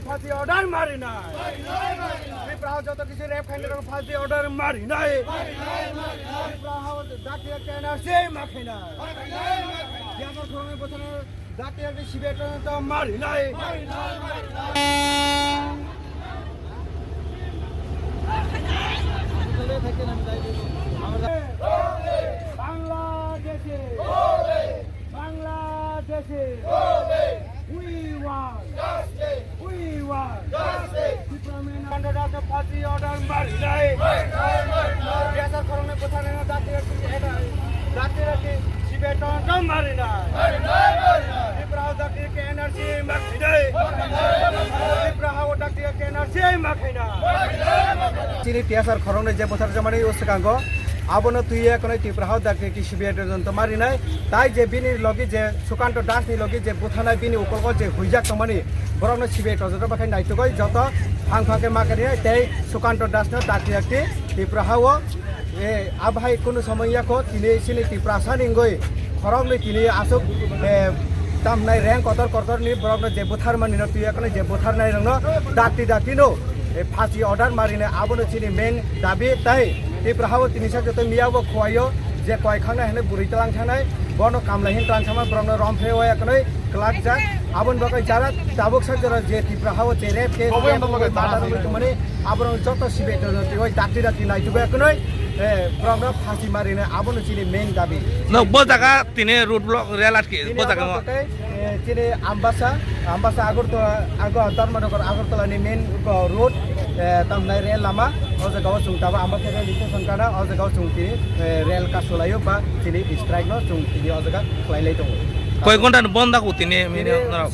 ফাঁসি অর্ডার মারি নাই ত্রিপুরা যত কিছু রেপ খাইলে ফাঁসি অর্ডার মারি নাই ডাকিয়ে কেন সেই মাখে না ডাকিয়ে শিবের মারি নাই বাংলাদেশে বাংলাদেশে we want ফাঁসি অর্ডার মারি নাই গ্যাসের কারণে কোথায় না ডাকিয়ে শিবের মারি নাই ত্রিপুরা ডাকিয়ে এনার্জি মাখি নাই ত্রিপুরা ডাকিয়ে এনার্জি মাখি না চিনি টিয়াসার খরনে যে বছর জমানি ওসকাঙ্গ আবনো তুই এখন ত্রিপুরা ডাকিয়ে কি শিবির যন্ত্র মারি নাই তাই যে বিনি লগে যে সুকান্ত দাসনি লগে যে বুথানায় বিনি উপকল্প যে হুইজাক তমানি বরং শিবির যত বাখাই নাইটুকই যত ফাঁকে মাকে নিয়ে তাই সুকান্ত দাসনো ডাকিয়ে ত্রিপুরা আবহাই কোনো সময়য়াখো তিনি সিনি ত্রিপুরা সানিঙ্গই খরংনি তিনি আসুক তামনাই র্যাঙ্ক কতর বরং যে বুথার মানি তুই এখন যে বুথার নাই রং ডাকি নো ফাঁসি অর্ডার মারিনে আবনো চিনি মেন দাবি তাই ত্রিপুরা তিনি যত মিয়াবো খোয়াইও যে কয়খাंनाय हेने बुरै तलां थानाय बनो कामलाहिन ट्रान्सफार्मा ब्रह्म रमफे होय एकनै क्लाक जा आबन बकै जारा दाबक सजर जे त्रिपुरा जे रेप के बादार माने आबन जत सिबे ति होय दाति नाइजुबे एकनै ब्रह्म फांसी मारिने आबन चिनि मेन दाबी न बो जागा तिने रोड ब्लॉक रेलाट के बो जागा चिनि आम्बासा आगो धर्मनगर आगरतलानि मेन रोड तमनाय रेल लामा o jagao chung taba amba fere station kana o jagao chung ti rail ka solayo ba tini strike no chung ti o jaga khlailai dong কয় ঘন্টা বন্ধ থাকো তিনি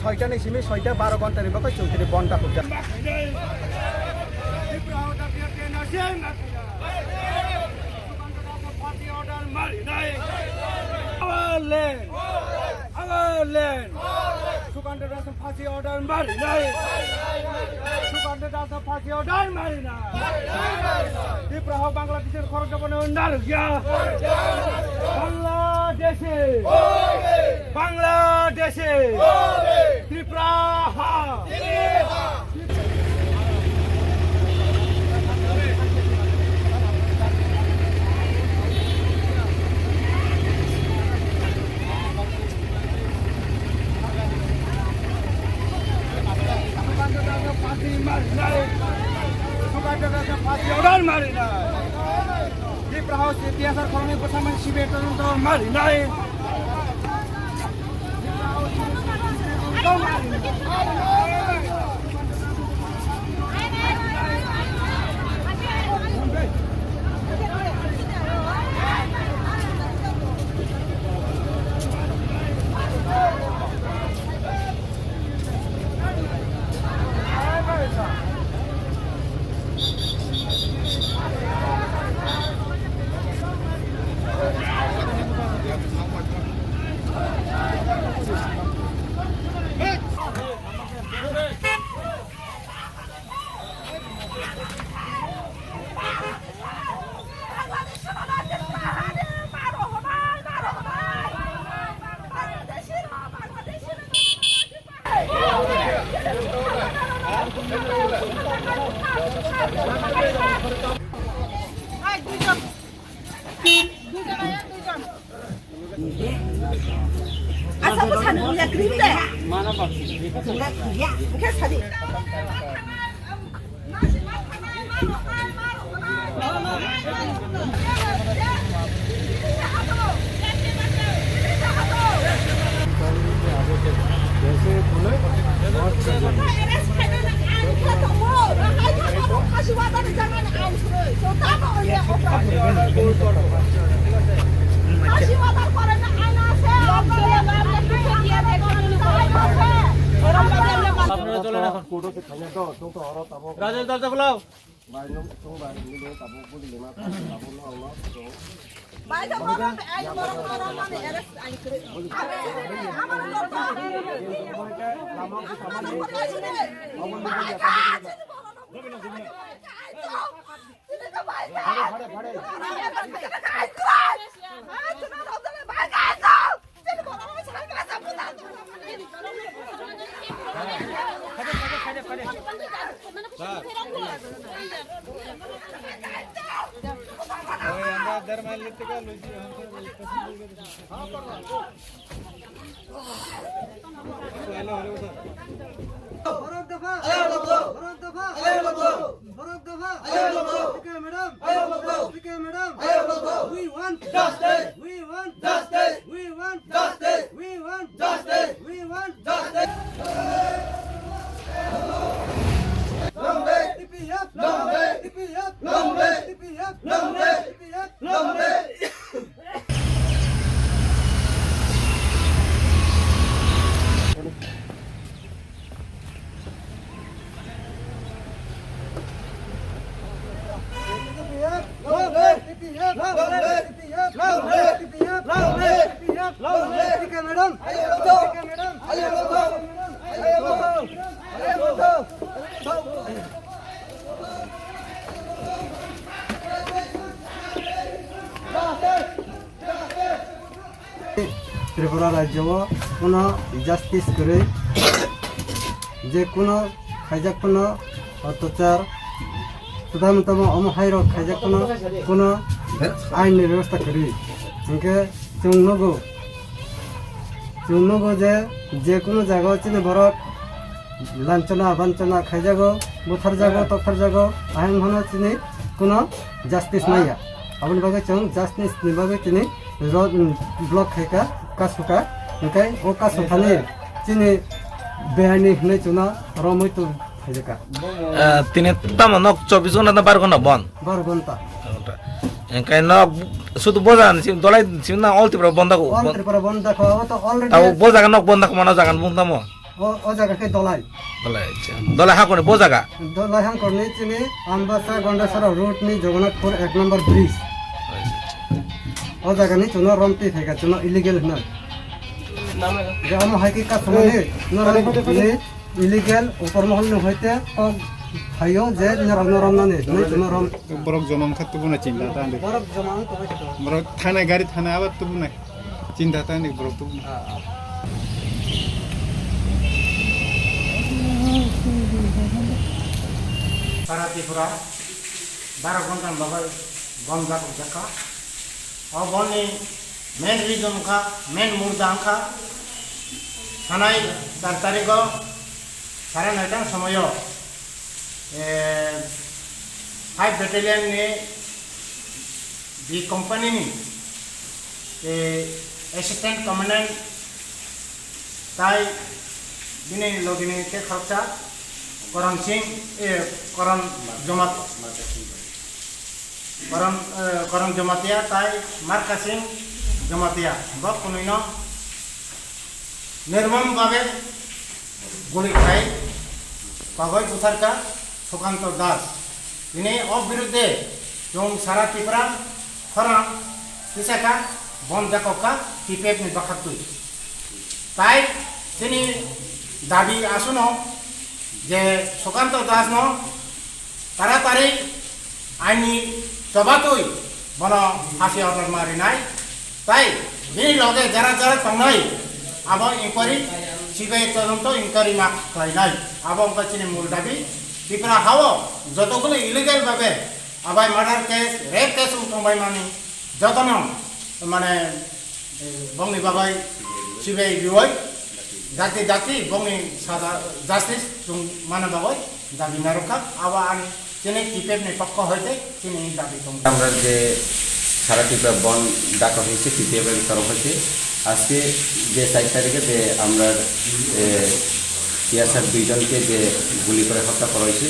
6টা নি সিমি 6টা 12 ঘন্টা নি ba chung ti বন্ধ থাকো সুকান্ত দাস ফাঁসি অর্ডার মারি নাই সুকান্ত দাস ফাঁসি অর্ডার মারি না ত্রিপুরা বাংলাদেশের খরচ নার বাংলাদেশে ত্রিপুরা অর্ডার মারি নাই ত্রিপুরা ইতিহাসের খরণে প্রথম শিবের মারি নাই Asa ko sana uya grinde. Mana ba? Ya, ke sadi. जैसे बोले রাজেশ দরজা খোলাও ভাড়ে ভরত দফা ভরত দফা ভরত দফা madam madam we want justice we want justice we want justice we want justice we want justice Lambe TPF Lambe TPF Lambe TPF Lambe TPF Lambe Tripura রাজ্য কোনো justice করে যে কোনো খাইজাকপন্ন অত্যাচার প্রধানতম অমহাইর খাইজাকপন্ন কোনো আইনের ব্যবস্থা করি ইনকে চুনগো যে কোনো জায়গা চিনে বরক লাঞ্ছনা বাঞ্ছনা খাইজাগো বুথার জাগো তথার জাগো আইন ভানো চিনি কোনো জাস্টিস নাইয়া আপনি বাগে চং জাস্টিস নিবাগে চিনি ব্লক খাইকা কাসুকা ইনকাই ও কাসুখানি চিনি বেআইনি হনে চুনা রমই তো খাইজাকা তিনি তাম নক 24 ঘন্টা না 12 ঘন্টা বন্ধ 12 ঘন্টা এনকাই নক শুধু বোঝান দলাই চিনা অল ত্রিপুরা বন্ধ কো অল ত্রিপুরা বন্ধ কো তো অলরেডি তাও বোঝাগা নক বন্ধ কো মানা জাগান বুনতাম ও জায়গাকে দলাই আচ্ছা দলাই হা কোনে বোঝাগা দলাই হাং করনি চিনি আমবাসা গন্ডাসরা রোড নি জগন্নাথপুর 1 নম্বর ব্রিজ ও জায়গা নি চুনা রমতি থাকা চুনা ইলিগেল না যে আম হাইকি কা সমনে নরনি ইলিগেল উপর মহল নি হইতে ও ভাইও যে নরম না নে নরম borok jomang khat tubuna cinta ta ande বরফ জমা তো borok thana gari thana abat tubuna cinta ta ande borok tubuna सारा त्रिपुरा 12 घंटा बगल बंद जका और बनी मेन रीजन का मेन मुद्दा का थानाई 4 तारीख को 9:30 समय 5 बैटालियन ने दी कंपनी ने असिस्टेंट कमांडेंट ताई दिने लोगिने के खर्चा करण सिंह करण जमातिया ताई मार्का सिंह जमातिया बक कुनिनो निर्मम भावे गुली खाई कागज उथार का सुकांत दास इन्हें अब विरुद्धे जो सारा त्रिपुरा खरा किसा का बंद जाको का टीपीएफ में बखतुई ताई तिनी दाबी आसुनो যে সুকান্ত দাস ন তাড়াতাড়ি আইনি সভাতই বন ফাঁসি অর্ডার মারি নাই তাই বিনি লগে যারা যারা তংনাই আব ইনকোয়ারি সিবিআই তদন্ত ইনকোয়ারি মা হয় নাই আবং কাছিনি মূল দাবি ত্রিপুরা হাও যতগুলো ইলিগাল ভাবে আবাই মার্ডার কেস রেপ কেস উঠবাই মানি যতন মানে বংনি বাবাই সিবিআই বিওই जाति जाति बंगनी सादा जास्टिस तुम माना बाबा दाबी नारुका आवा आनी चेने टीपीएफ ने पक्का होते चेने दाबी तुम আমরা যে সারা ত্রিপুরা বন ডাকা হয়েছে টিপিএফ এর তরফ থেকে আজকে যে 4 তারিখে যে আমরা টিআরএস 2 জনকে যে গুলি করে হত্যা করা হয়েছে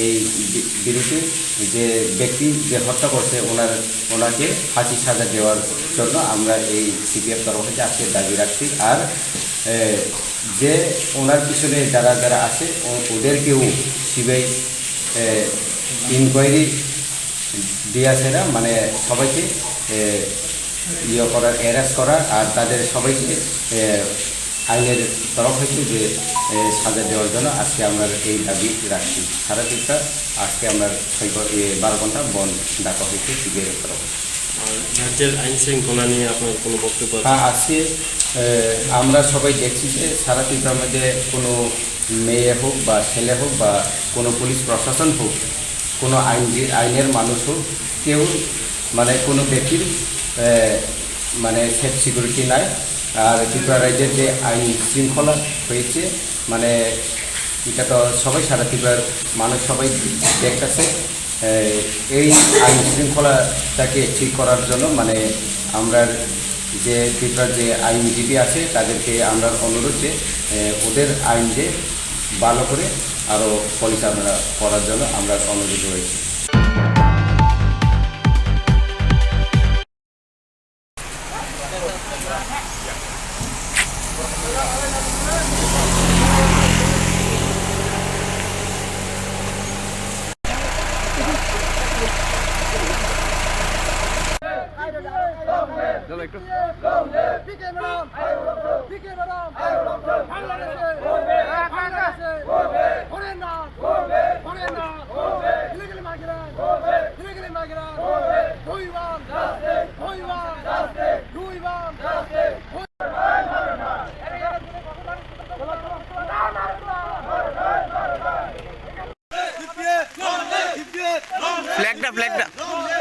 এই বিরুদ্ধে যে ব্যক্তি যে হত্যা করছে ওনাকে ফাঁসি সাজা দেওয়ার জন্য আমরা এই সিপিএফ তরফ থেকে আজকে দাবি রাখছি আর যে ওনার পিছনে যারা যারা আছে ওদেরকেও সিবিআই ইনকোয়ারি দিয়েছে না মানে সবাইকে ইয়ে করার অ্যারেস্ট করা আর তাদের সবাইকে আইনের তরফ থেকে যে সাজা দেওয়ার জন্য আজকে আমরা এই দাবি রাখছি সারা ত্রিপুরা আজকে আমরা 12 ঘন্টা বন্ধ ডাকা হয়েছে সিবিআইয়ের তরফ রাজ্যের আইন শৃঙ্খলা নিয়ে আপনার কোনো বক্তব্য? হ্যাঁ আজকে আমরা সবাই দেখছি যে সারা ত্রিপুরার মধ্যে কোনো মেয়ে হোক বা ছেলে হোক বা কোনো পুলিশ প্রশাসন হোক, কোনো আইনের মানুষ হোক, কেউ মানে কোনো ব্যক্তির মানে সেফ সিকিউরিটি নাই। আর ত্রিপুরা রাজ্যের যে আইন শৃঙ্খলা হয়েছে, মানে এটা তো সবাই, সারা ত্রিপুরার মানুষ সবাই দেখতেছে। এই আইন শৃঙ্খলাটাকে ঠিক করার জন্য মানে আমরা যে ত্রিপুরার যে আইনজীবী আছে তাদেরকে আমরা অনুরোধ যে ওদের আইন যে ভালো করে আরও পরিচালনা করার জন্য আমরা অনুরোধ রয়েছি। ফ্ল্যাগটা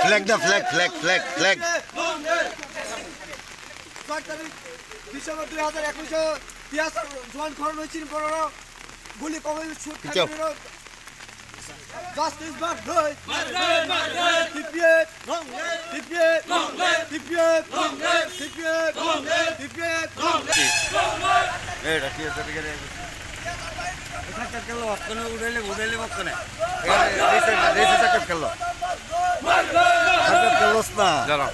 ফ্ল্যাগটা ফ্ল্যাগ ডিসেম্বর 2021 তিয়াসার জোয়ান খরণ হয়েছিল বড় গুলি কবে শুট খাইলো জাস্টিস বারদই টিপিএট এটা কি আছে রে সাকাত কেলো অতনে উড়াইলে মতনে রেসে সাকাত কেলো না জানো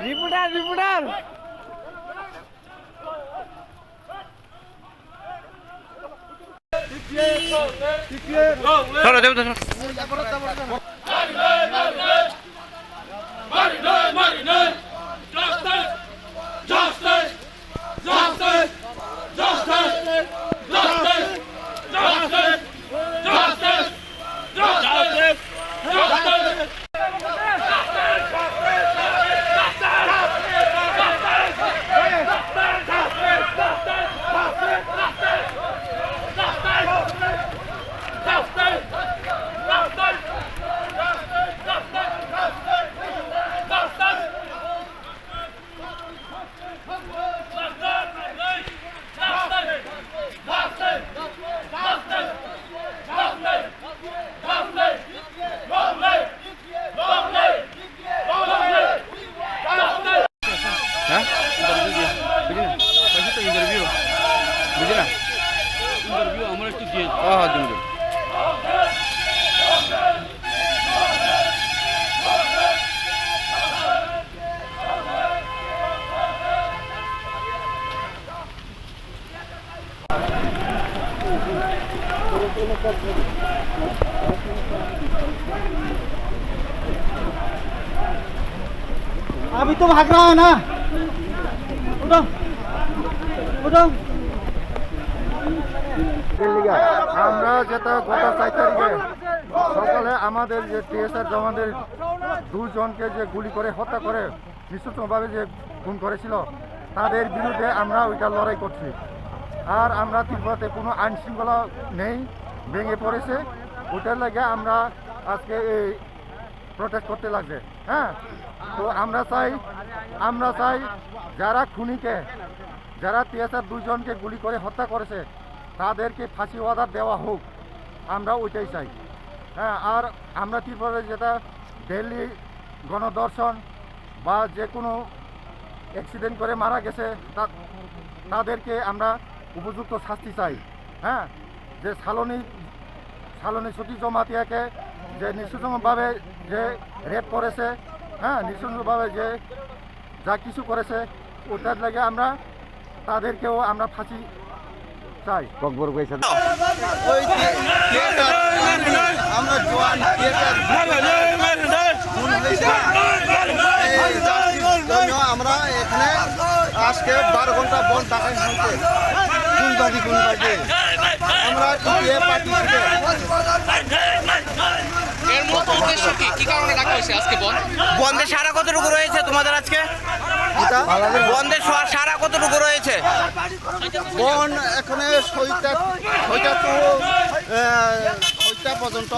রিপোর্টার ধরো দেব ইন্টারভিউ বুঝি না ইন্টারভিউ আমার একটু দিয়ে দিন अभी तो भाग रहा है ना उठो उठो আমরা যেটা গত 4 তারিখে সকালে আমাদের যে টিএসআর জওয়ানদের দুজনকে যে গুলি করে হত্যা করে নিঃশংসভাবে যে খুন করেছিল তাদের বিরুদ্ধে আমরা ওইটা লড়াই করছি। আর আমরা ত্রিপুরাতে কোনো আইন শৃঙ্খলা নেই, ভেঙে পড়েছে, ওইটার লাগে আমরা আজকে এই প্রটেস্ট করতে লাগছে। হ্যাঁ, তো আমরা চাই যারা খুনিকে, যারা টিএসআর দুজনকে গুলি করে হত্যা করেছে তাদেরকে ফাঁসি অর্ডার দেওয়া হোক, আমরা ওইটাই চাই। হ্যাঁ, আর আমরা ত্রিপুরায় যেটা দিল্লি গণধর্ষণ বা যে কোনো অ্যাক্সিডেন্ট করে মারা গেছে তাদেরকে আমরা উপযুক্ত শাস্তি চাই। হ্যাঁ, যে সালনী সতী জমাতিয়াকে যে নৃশংসভাবে যে রেপ করেছে, হ্যাঁ, নৃশংসভাবে যে যা কিছু করেছে ওটার লাগে আমরা তাদেরকেও আমরা ফাঁসি চাই। আমরা জোয়ান আমরা এখানে আজকে 12 ঘন্টা বন্ধ ডাকাই হয়েছে। আমরা পার্টি এর মূল উদ্দেশ্য কি কারণে ডাকা হয়েছে আজকে বন্ধের সারা কতটুকু রয়েছে তোমাদের আজকে? বন্ধের সারা কতটুকু রয়েছে? বন এখানে 6টা পর্যন্ত,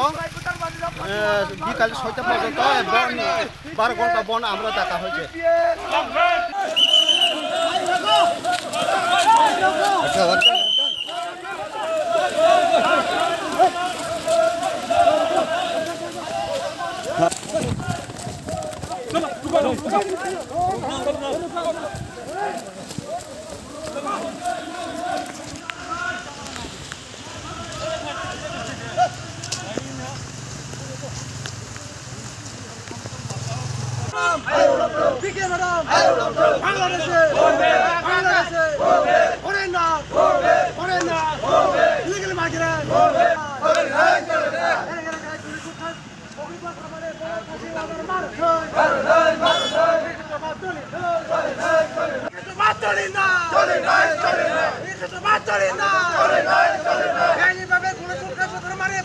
বিকাল 6টা পর্যন্ত বন 12 ঘন্টা বন আমরা ডাকা হয়েছে।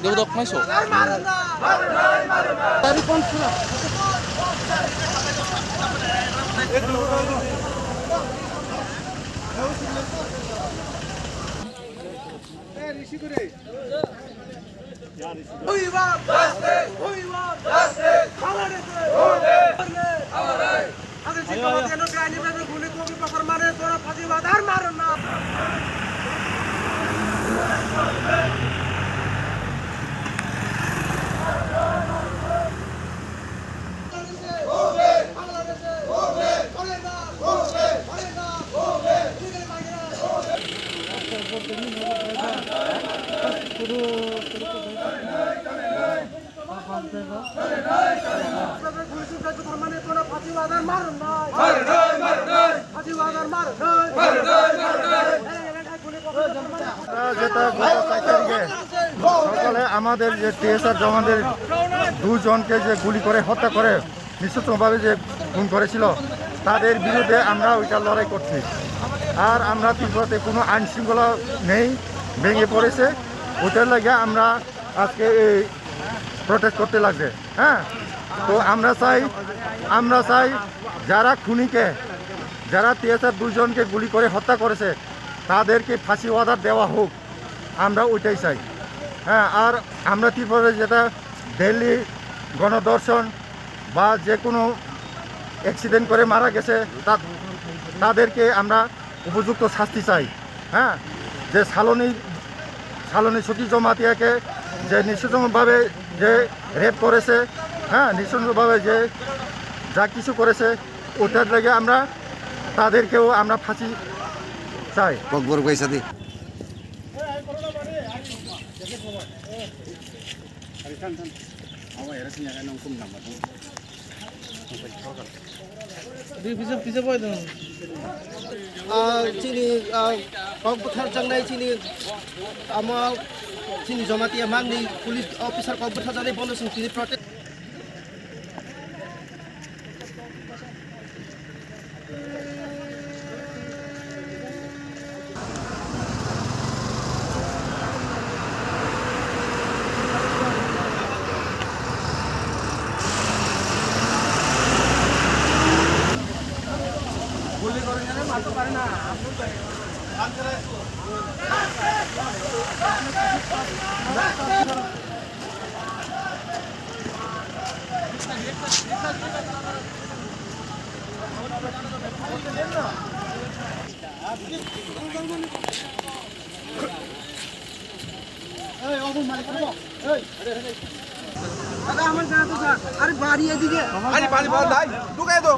দেবদক মাইছো যেটা গত 4 তারিখে সকালে আমাদের যে টিএসআর জওয়ানদের দুজনকে যে গুলি করে হত্যা করে নৃশংসভাবে যে খুন করেছিল তাদের বিরুদ্ধে আমরা ওইটা লড়াই করছি। আর আমরা ত্রিপুরাতে কোনো আইন শৃঙ্খলা নেই, ভেঙে পড়েছে, ওটার লাগে আমরা আজকে এই প্রটেস্ট করতে লাগছে। হ্যাঁ, তো আমরা চাই যারা খুনিকে, যারা টিএসআর দুজনকে গুলি করে হত্যা করেছে তাদেরকে ফাঁসি অর্ডার দেওয়া হোক, আমরা ওইটাই চাই। হ্যাঁ, আর আমরা ত্রিপুরায় যেটা দিল্লি গণধর্ষণ বা যে কোনো অ্যাক্সিডেন্ট করে মারা গেছে তাদেরকে আমরা উপযুক্ত শাস্তি চাই। হ্যাঁ, যে সালনী সতী জমাতিয়াকে যে নৃশংসভাবে যে রেপ করেছে, হ্যাঁ, নৃশংসভাবে যে যা কিছু করেছে ওটার লাগে আমরা তাদেরকেও আমরা ফাঁসি চাই। ककबुथार जंगनाय जमातिया मांगनी पुलिस ऑफिसर ककबुथार जाने बंद प्रोटेक्ट আরে বাড়ি এদিকে আরে পানি পানি দাই ঢুকাই দাও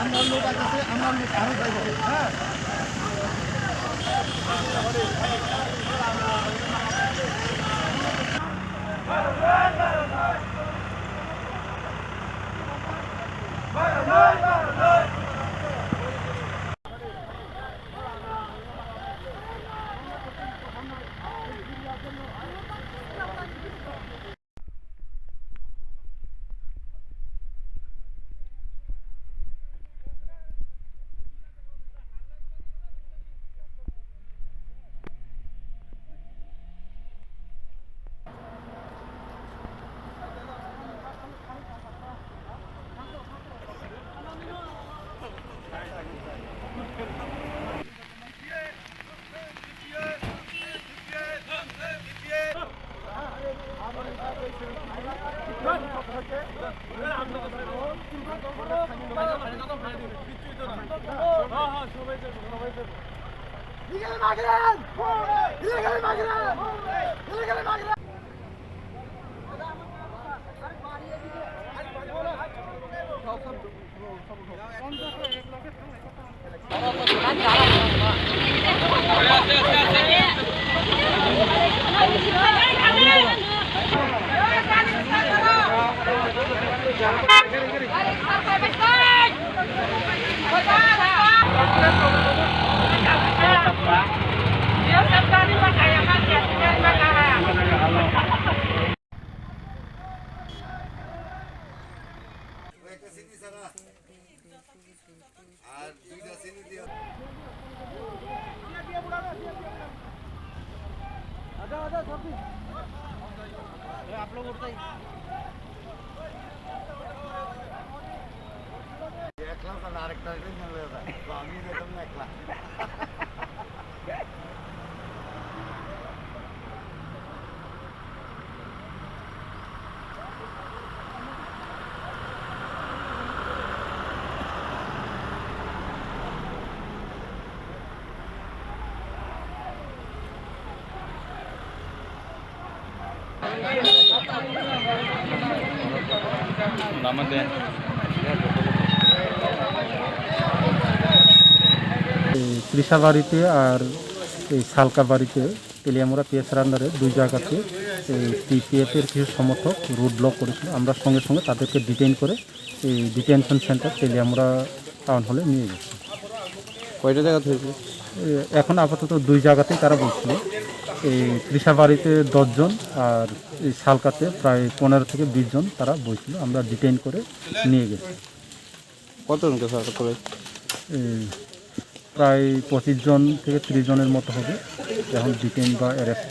আমরা লোক আছে আমরা লোক আরো যাইবো হ্যাঁ আরেকটা আমি দেখলাম না একলা কৃষা বাড়িতে আর এই সালকা বাড়িতে তেলিয়ামুড়া পিএসের আন্ডারে দুই জায়গাতে এই টিপিএফের কিছু সমর্থক রোড ব্লক করেছিল। আমরা সঙ্গে সঙ্গে তাদেরকে ডিটেইন করে এই ডিটেনশন সেন্টার তেলিয়ামুড়া টাউন হলে নিয়ে গেছি। কয়টা জায়গা হয়েছে? এখন আপাতত দুই জায়গাতেই তারা বলছিল। এই কৃষা বাড়িতে 10 জন আর এই সালকাতে প্রায় 15 থেকে 20 জন তারা বলছিল। আমরা ডিটেইন করে নিয়ে গেছি। কতজনকে সার্কেল করে? প্রায় 25 জন থেকে 30 জনের মতো হবে এখন ডিটেইন বা অ্যারেস্ট।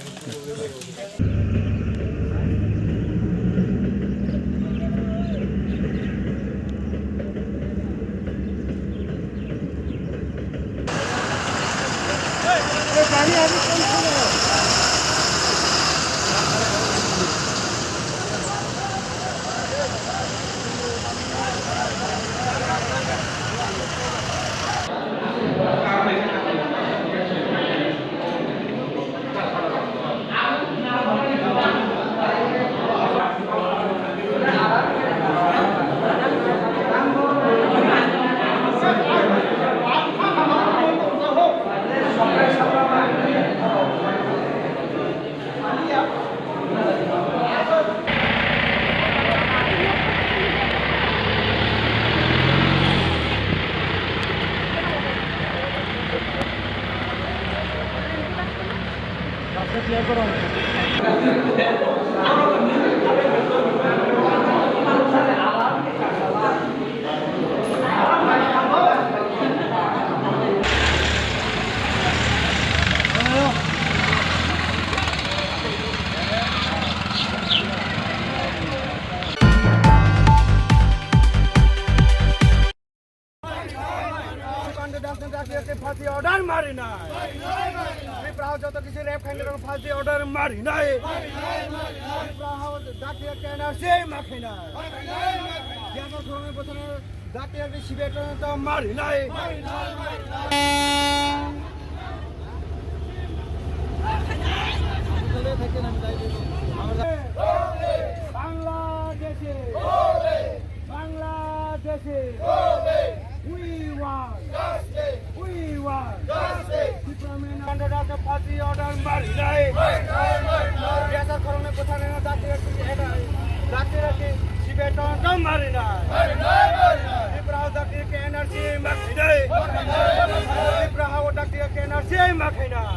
জাতীয় ফাঁসি অর্ডার মারি নাই ত্রিপুরা যত কিছু রেপ খাইলে ফাঁসি অর্ডার মারি নাই ত্রিপুরা জাতীয় এনআরসি মাখি নাই জাতীয় শিবির মারি নাই বাংলাদেশে বাংলাদেশে we want ফাঁসি অর্ডার মারি নাই গ্রেসার করণে কোথায় না জাতীয় শিবির মারি নাই ত্রিপুরা জাতীয় এনআরসি মাখি নাই ত্রিপুরা জাতীয় এনআরসি মাখি নাই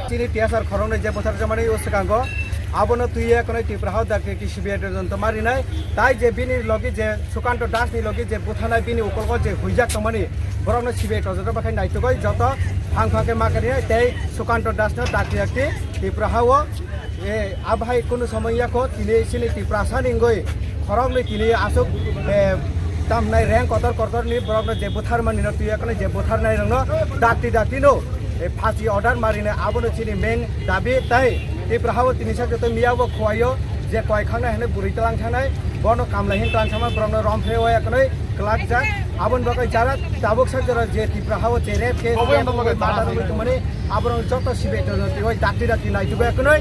চিনি টিয়াসার খরনে যে বছর জমানি ওসকাঙ্গ আবনো তুইয়ে কোনো ত্রিপুরা জাতীয় শিবির যন্ত্র মারি নাই তাই যে বিনি লগে যে সুকান্ত দাসনি লগে যে বুথানায় বিনি উপলক যে হুইজাক তমানি বরং শিবির তজত বাখাই নাইতগৈ যত ফাং ফাঁকে মাকানি তাই সুকান্ত দাসনো জাতীয় ত্রিপুরাও এ আবহাই কোনো সময়য়াখো তিনি সিনি ত্রিপুরা সানিঙ্গই খরংনি তিনি আসুক তামনাই র্যাঙ্ক কতর নি বরং যে বুথার মানি তুই এখন যে বুথার নাই রং দাতি নো ফাঁসি অর্ডার মারিনে আবনো চিনি মেন দাবি তাই ত্রিপুরাও তিনি সাথে যত মিয়াবো খোয়াইও যে কয়খানা হেনে বুড়ি তালাং থানাय বন কামলাহিন ট্রান্সফার বরং রমফে ওয়া কनै ক্লাক যা আবন বাকাই যারা তাবুক সাজরা যে ত্রিপুরাও যে রেপ কে বাটার মানে আবরং যত শিবে তজতি ওই দাতি নাইতুবে কनै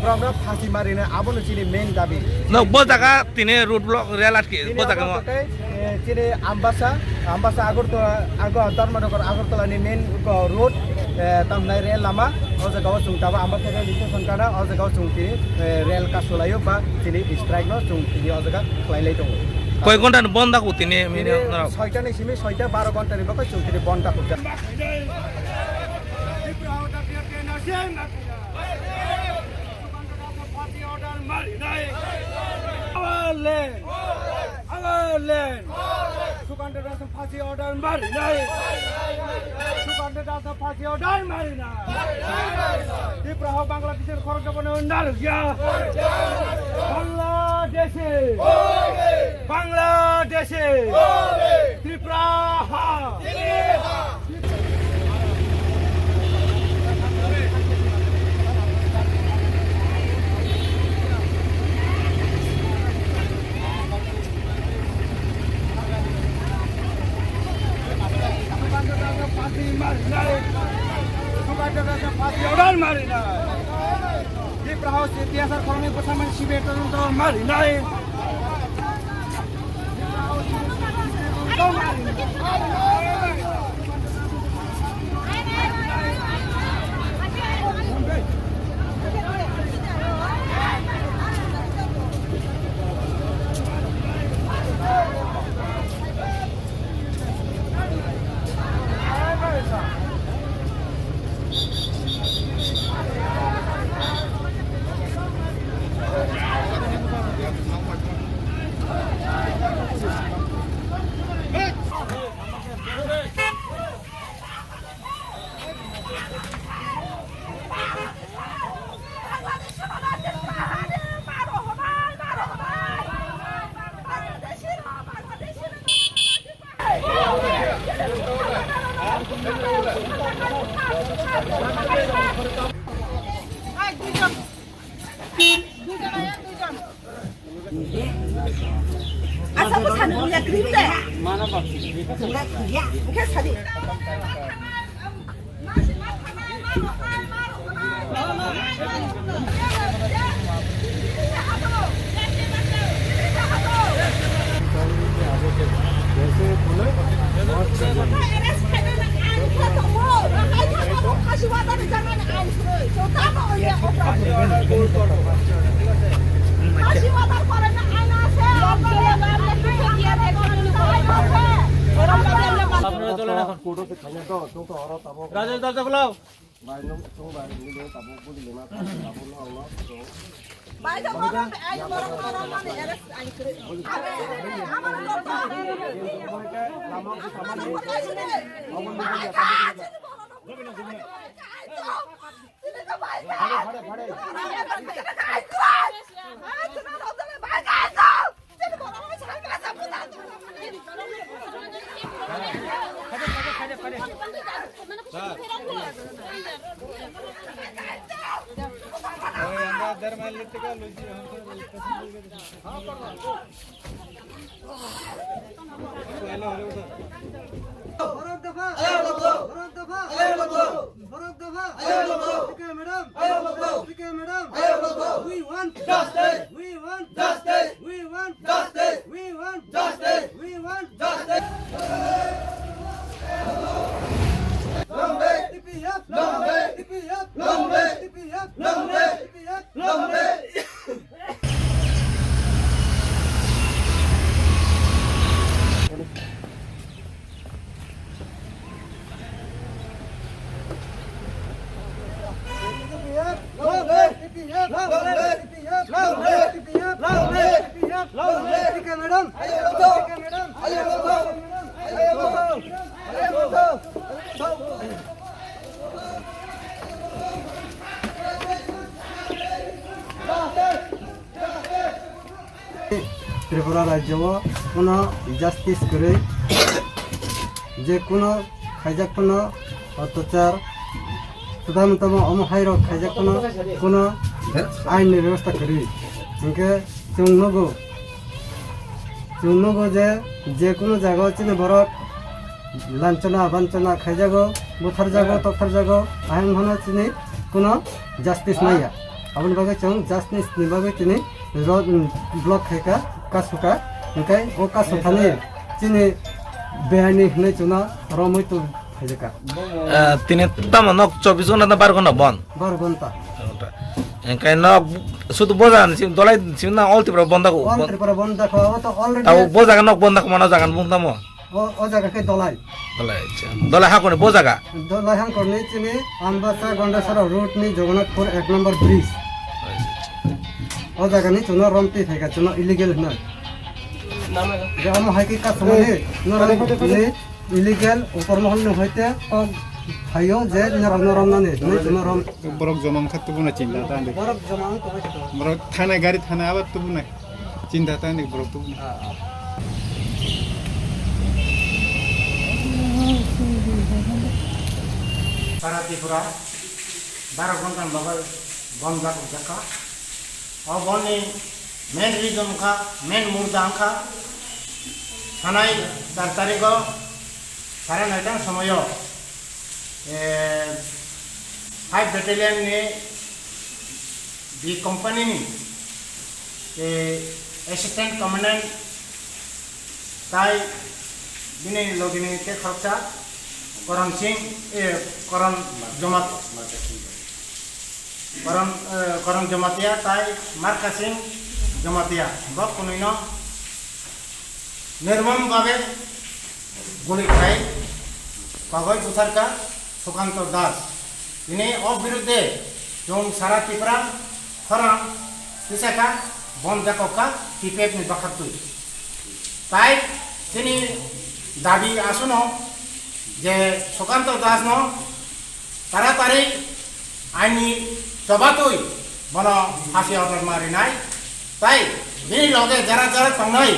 বরং ফাঁসি মারিনে আবনো চিনি মেন দাবি নব্বো জায়গা তিনি রুট ব্লক রেল আটকে জায়গা চিনি আমবাসা ধর্মনগর আগরতলাनि मेन रोड तामनाय रेल लामा ओ जगाव जों दाबा आमबासा रेल स्टेशन काना ओ जगाव जों तिनि रेल कासलायो बा तिनि स्ट्राइक न जों तिनि ओ जगा खलायलाय दङ কয় ঘন্টা বন্ধ থাকো তিনি 6টা নিसिमि 6টা 12 ঘন্টাनि बाको जों तिनि बन्द थाकु সুকান্ত দাস ফাঁসি অর্ডার মারি নাই সুকান্ত দাস ফাঁসি অর্ডার মারি নাই ত্রিপুরা বাংলাদেশের খরচ বাংলাদেশে বাংলাদেশে ত্রিপুরা ফাঁসি অর্ডার মারি নাই ত্রিপুরা ইতিহাসের খরণে কোথায় শিবির তদন্ত মারি নাই Asa bukan punya kereta. Mana pak? Ya, bukan tadi. Rajesh দরজা খোলাও ত্রিপুরা রাজ্যও কোনো জাস্টিস করে যে কোনো খাইজাকপূর্ণ অত্যাচার প্রধানতম অমহাইর খাইজাকপূর্ণ কোনো আইনের ব্যবস্থা করি ইনকে চুনগো যে কোনো জায়গা চিনে বড় লাঞ্ছনা বাঞ্ছনা খাইজাগো বুথার জাগো তথার জাগো আইন ভানা চিনি কোনো জাস্টিস নাইয়া আপনি বাগে চং জাস্টিস নিবাগে চিনি ব্লক খাইকা কাসুকা ইনকাই ও কাসুখানি চিনি বেআইনি হনে চুনা রমই তো খাইজাকা তিনি তাম নক 24 ঘন্টা না 12 ঘন্টা বন 12 ঘন্টা এঙ্কাই নক শুধু বোঝান দলাই চিনা অল ত্রিপুরা বন্ধ ত্রিপুরা বন্ধ খাওয়া তো অলরেডি তাও বোঝাগা নক বন্ধ মানা জাগান বুংতামো ও জায়গাকে দলাই আচ্ছা দলাই হাকনে বোঝাগা দলাই হাং করনি চিনি আমবাসা গন্ডাসরা রোড নি জগন্নাথপুর 1 নম্বর ব্রিজ ও জায়গা নি চুনা রমতি থাকা চুনা ইলিগেল নয় যে আম হাইকি কাজ মানে নরম ইলিগেল উপর মহল হইতে ভাইও যে নরম নানে নরম বরক জমাং খাত তুবুনা চিন্তা তান্দি বরফ জমা তো বরক থানা গাড়ি থানা আবার তুবুনা চিন্তা তান্দি বরক তুবুনা সারা ত্রিপুরা 12 ঘন্টার বাবার বন্ধ জাকা ও বনি মেন রিজন কা মেন মুর্দা আঙ্কা থানাই 4 তারিখ 9:30 সময় 5 ব্যাটালিয়ন ने बी कंपनी ने असिस्टेंट कमांडेंट ताई दिने लोगिने के खर्चा करण सिंह करण जमात करण जमातिया ताई मार्का सिंह जमातिया बक कुनिनो निर्मम भावे गुली खाई कागज बुथारका सुकांत दास इन्हें अविरुद्धे जो सारा त्रिपुरा खराम किसाका बन जाकोका टीपेप नि बखातु ताई तिनी दाबी आसुनो जे सुकांत दास नो तारातारि आईनी सबातुई बनो फांसी अर्डर मारि नाय ताई बिनि लगे जरा जरा तंगनाय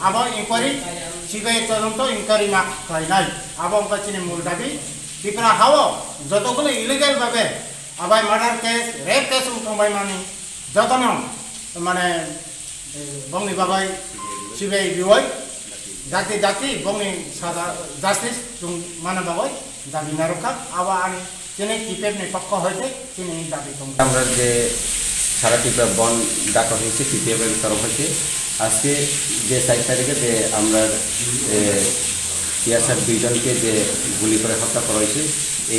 आबो इंक्वायरी सिबिआई तदন্ত इंक्वायरी मा खायनाय आबो अंका चिनि मूल दाबी त्रिपुरा हाव যতগুলো ইলিগাল ভাবে আবাই মার্ডার কেস রেপ কেস উঠবাই মানি যতন মানে বংনি বাবাই সিবিআই বিওয়াই জাতি জাতি বংনি সাদা জাস্টিস মানে বাবাই দাবি না রক্ষা আবার আনি তিনি টিপেপনি পক্ষ হইতে তিনি দাবি আমরা যে সারা ত্রিপুরা বন ডাকা হয়েছে সিপিএমের তরফ হইতে আজকে যে 4 তারিখে যে আমরা ইয়াসার 2 জনকে যে গুলি করে হত্যা করা হয়েছে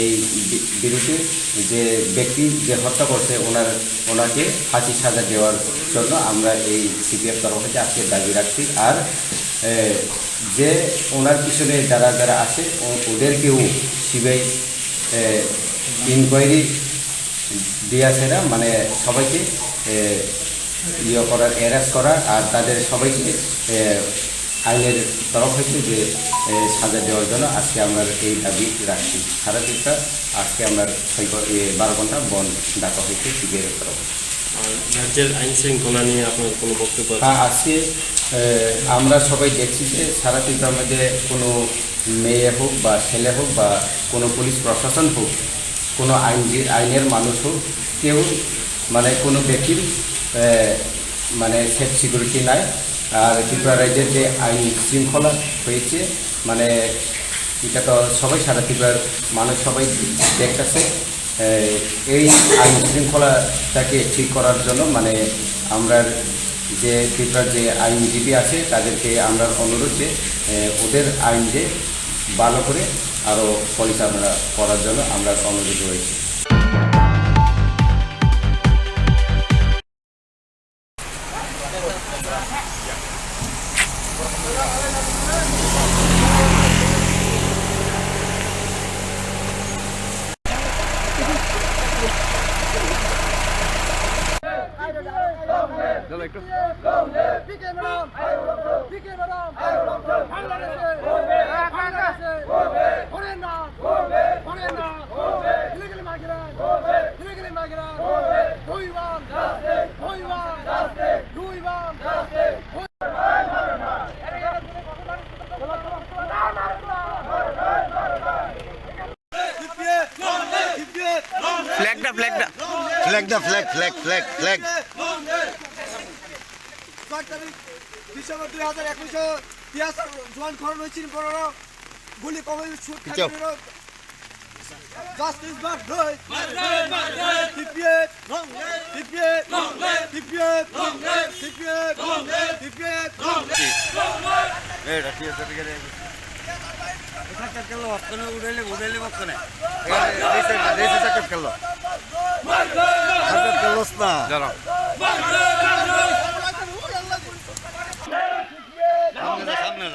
এই বিরুদ্ধে যে ব্যক্তি যে হত্যা করছে ওনাকে ফাঁসি সাজা দেওয়ার জন্য আমরা এই সিপিএফ তরফ থেকে আজকে দাবি রাখছি আর যে ওনার পিছনে যারা যারা আছে ওদেরকেও সিবিআই ইনকোয়ারি দিয়েছে না মানে সবাইকে করার অ্যারেস্ট করা আর তাদের সবাইকে আইনের তরফ হইতে যে সাজা দেওয়ার জন্য আজকে আমরা এই দাবি রাখছি সারা ত্রিপুরা আজকে আমরা 12 ঘন্টা বন ডাকা হয়েছে সিবিআইয়ের তরফ রাজ্যের আইন শৃঙ্খলা নিয়ে আপনার কোনো বক্তব্য? হ্যাঁ আজকে আমরা সবাই দেখছি যে সারা ত্রিপুরার মধ্যে কোনো মেয়ে হোক বা ছেলে হোক বা কোনো পুলিশ প্রশাসন হোক, কোনো আইনের মানুষ হোক, কেউ মানে কোনো ব্যক্তির মানে সেফ সিকিউরিটি নাই। আর ত্রিপুরা রাজ্যের যে আইন শৃঙ্খলা হয়েছে, মানে এটা তো সবাই সারা ত্রিপুরার মানুষ সবাই দেখতেছে। এই আইন শৃঙ্খলাটাকে ঠিক করার জন্য মানে আমরা যে ত্রিপুরার যে আইনজীবী আছে তাদেরকে আমরা অনুরোধ যে ওদের আইন যে ভালো করে আরও পরিচালনা করার জন্য আমরা অনুরোধ রয়েছি। ফ্ল্যাগটা ফ্ল্যাগটা ফ্ল্যাগ 6 তারিখ ডিসেম্বর 2021 তিয়াসার জোয়ান খরণ হয়েছিল বড় গুলি কবে শুট খাইছিল জাস্টিস বাট রয় টিপিএট এটা তিয়াসার থেকে এটা কেলো আপনি উড়াইলে বকনে রেসে সাকত কেলো সাকত কেলোস না জানো সামনে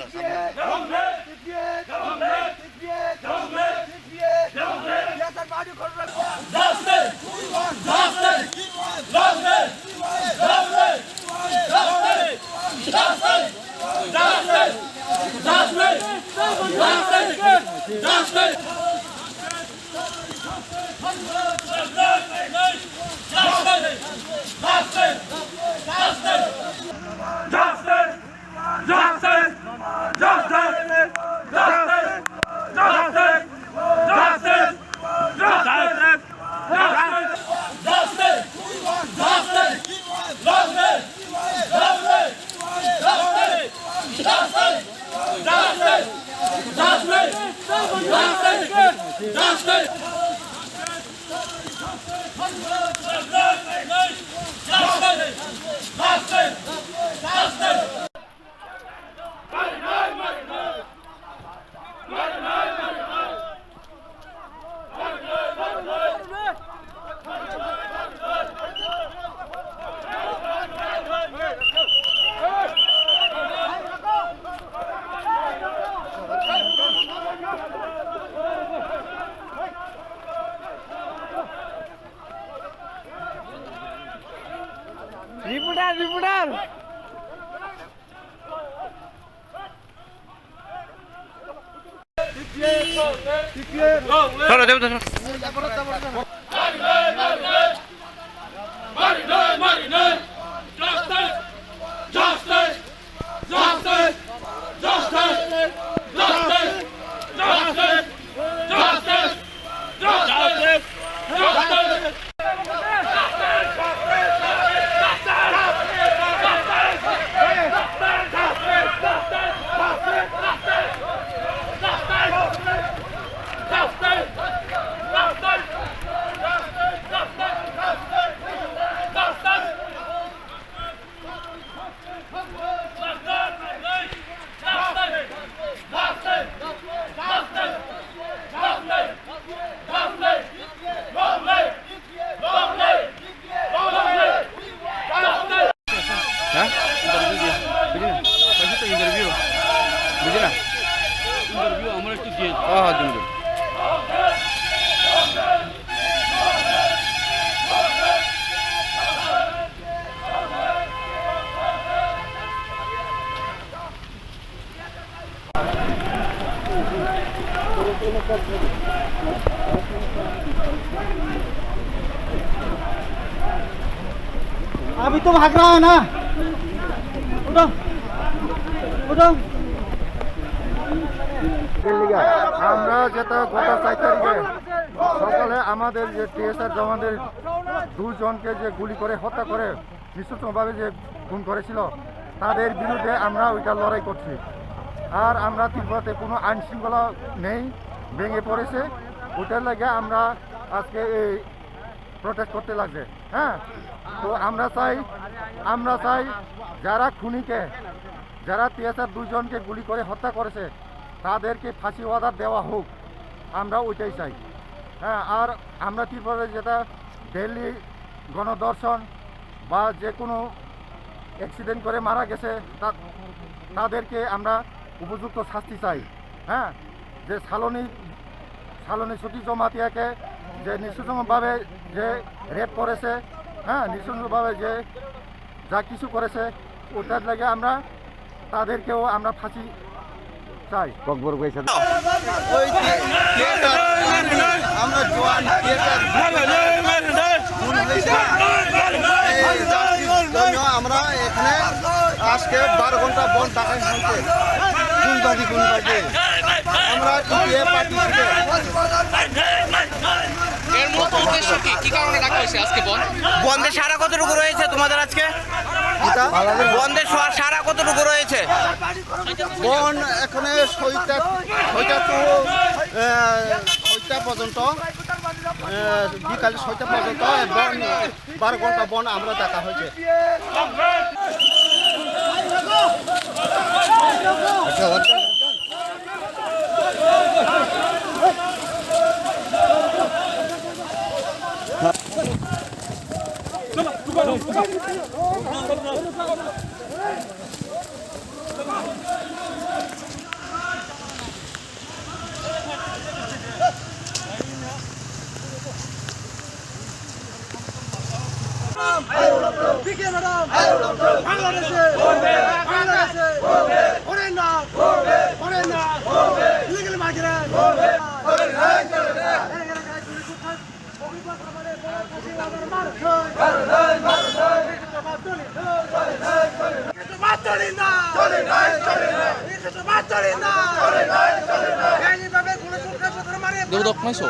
রিপোর্টার ধরো দেব ধরো अभी तो भाग रहा है ना उठो उठो আমরা যেটা গত 4 তারিখে সকালে আমাদের যে টিএসআর জওয়ানদের 2 জনকে যে গুলি করে হত্যা করে নৃশংসভাবে যে খুন করেছিল তাদের বিরুদ্ধে আমরা ওইটা লড়াই করছি। আর আমরা ত্রিপুরাতে কোনো আইন শৃঙ্খলা নেই, ভেঙে পড়েছে, ওটার লাগে আমরা আজকে এই প্রোটেস্ট করতে লাগছে। হ্যাঁ, তো আমরা চাই যারা খুনিকে, যারা টিএসআর 2 জনকে গুলি করে হত্যা করেছে তাদেরকে ফাঁসি অর্ডার দেওয়া হোক, আমরা ওইটাই চাই। হ্যাঁ, আর আমরা ত্রিপুরাতে যেটা ডেইলি গণধর্ষণ বা যে কোনো অ্যাক্সিডেন্ট করে মারা গেছে তাদেরকে আমরা উপযুক্ত শাস্তি চাই। হ্যাঁ, যে সালনী সতীশ জমাতিয়াকে যে নৃশংসভাবে যে রেপ করেছে, হ্যাঁ, নৃশংসভাবে যে যা কিছু করেছে ওটার লাগে আমরা তাদেরকেও আমরা ফাঁসি চাই। আমরা জওয়ান আমরা এখানে আজকে 12 ঘন্টা বন্ধ ডাকাই হয়েছে। কোন বাজে আমরা এর মূলত উদ্দেশ্য কি কারণে ডাকা হয়েছে আজকে বন্ধের সারা কতটুকু রয়েছে তোমাদের আজকে? বন্ধের সারা কতটুকু রয়েছে? বন এখানে 6টা পর্যন্ত, বিকাল 6টা পর্যন্ত বন 12 ঘন্টা বন আমরা ডাকা হয়েছে। দেবদক মাইছো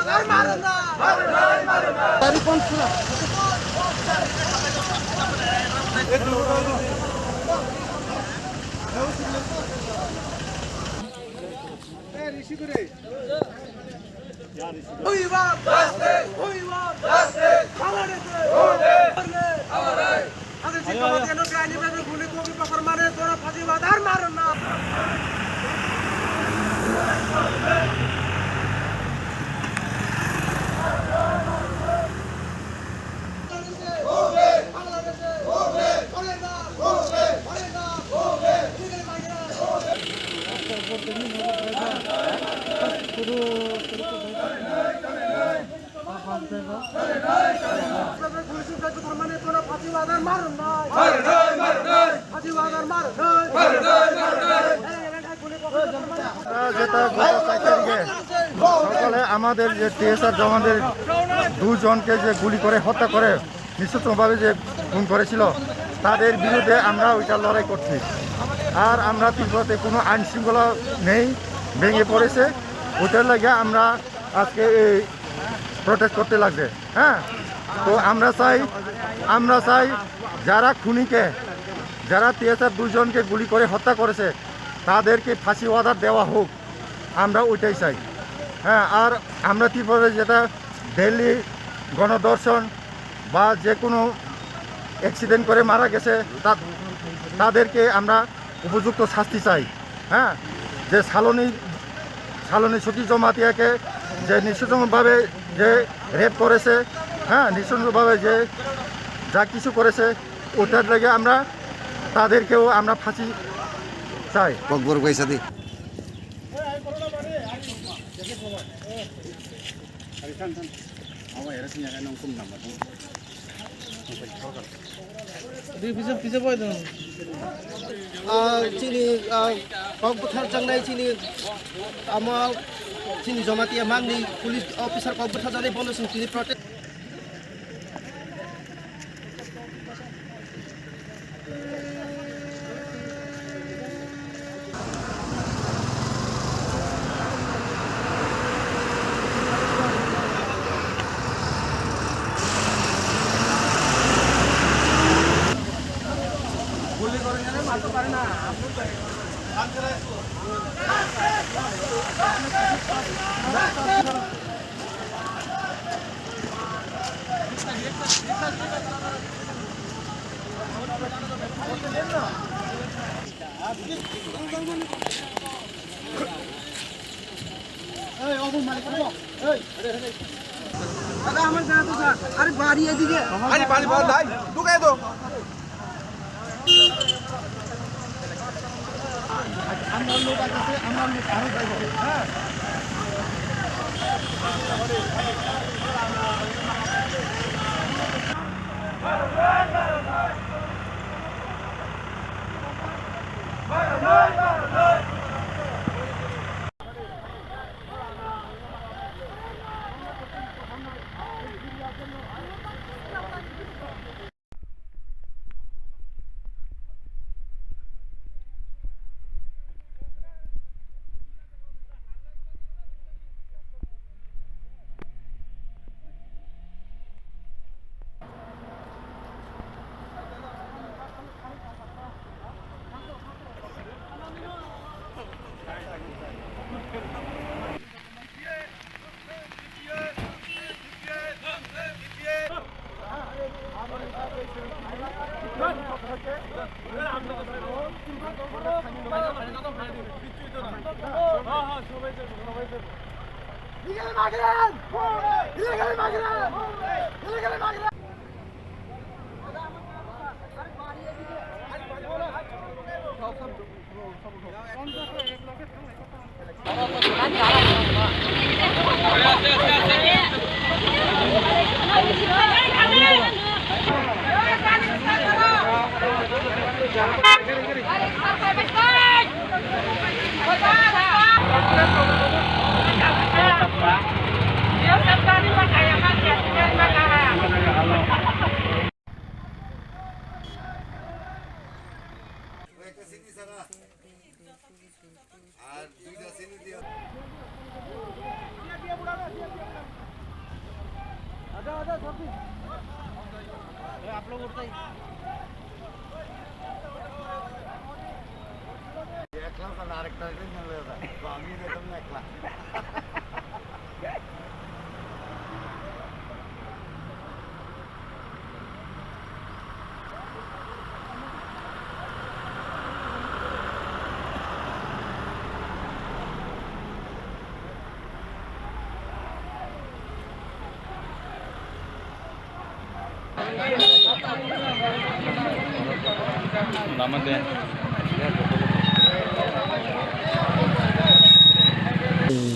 যেটা গত 4 তারিখে সকালে আমাদের যে টিএসআর জওয়ানদের 2 জনকে যে গুলি করে হত্যা করে নৃশংসভাবে যে খুন করেছিল তাদের বিরুদ্ধে আমরা ওইটা লড়াই করছি। আর আমরা ত্রিপুরাতে কোনো আইন শৃঙ্খলা নেই, ভেঙে পড়েছে, ওইটার লাগে আমরা আজকে এই প্রোটেস্ট করতে লাগছে। হ্যাঁ, তো আমরা চাই যারা খুনিকে, যারা টিএসআর 2 জনকে গুলি করে হত্যা করেছে তাদেরকে ফাঁসি অর্ডার দেওয়া হোক, আমরা ওইটাই চাই। হ্যাঁ, আর আমরা ত্রিপুরাতে যেটা ডেইলি গণধর্ষণ বা যে কোনো অ্যাক্সিডেন্ট করে মারা গেছে তাদেরকে আমরা উপযুক্ত শাস্তি চাই। হ্যাঁ, যে সালনী সতীশ জমাতিয়াকে যে নৃশংসভাবে যে রেপ করেছে, হ্যাঁ, নৃশংসভাবে যে যা কিছু করেছে ওটার লাগে আমরা তাদেরকেও আমরা ফাঁসি চাই। চিনি কক্সবাজার জাংনাই চিনি জমাতিয়া মাংনি পুলিশ অফিসার কক্সবাজার জানাই বলেছেন চিনি প্রটেস্ট দাদা আমার জানা তো স্যার আরে বাড়ি এদিকে আরে বাড়ি বল ভাই ঢুকাই দাও আমরা লোক আছে আমরা লোক আরো যাইব হ্যাঁ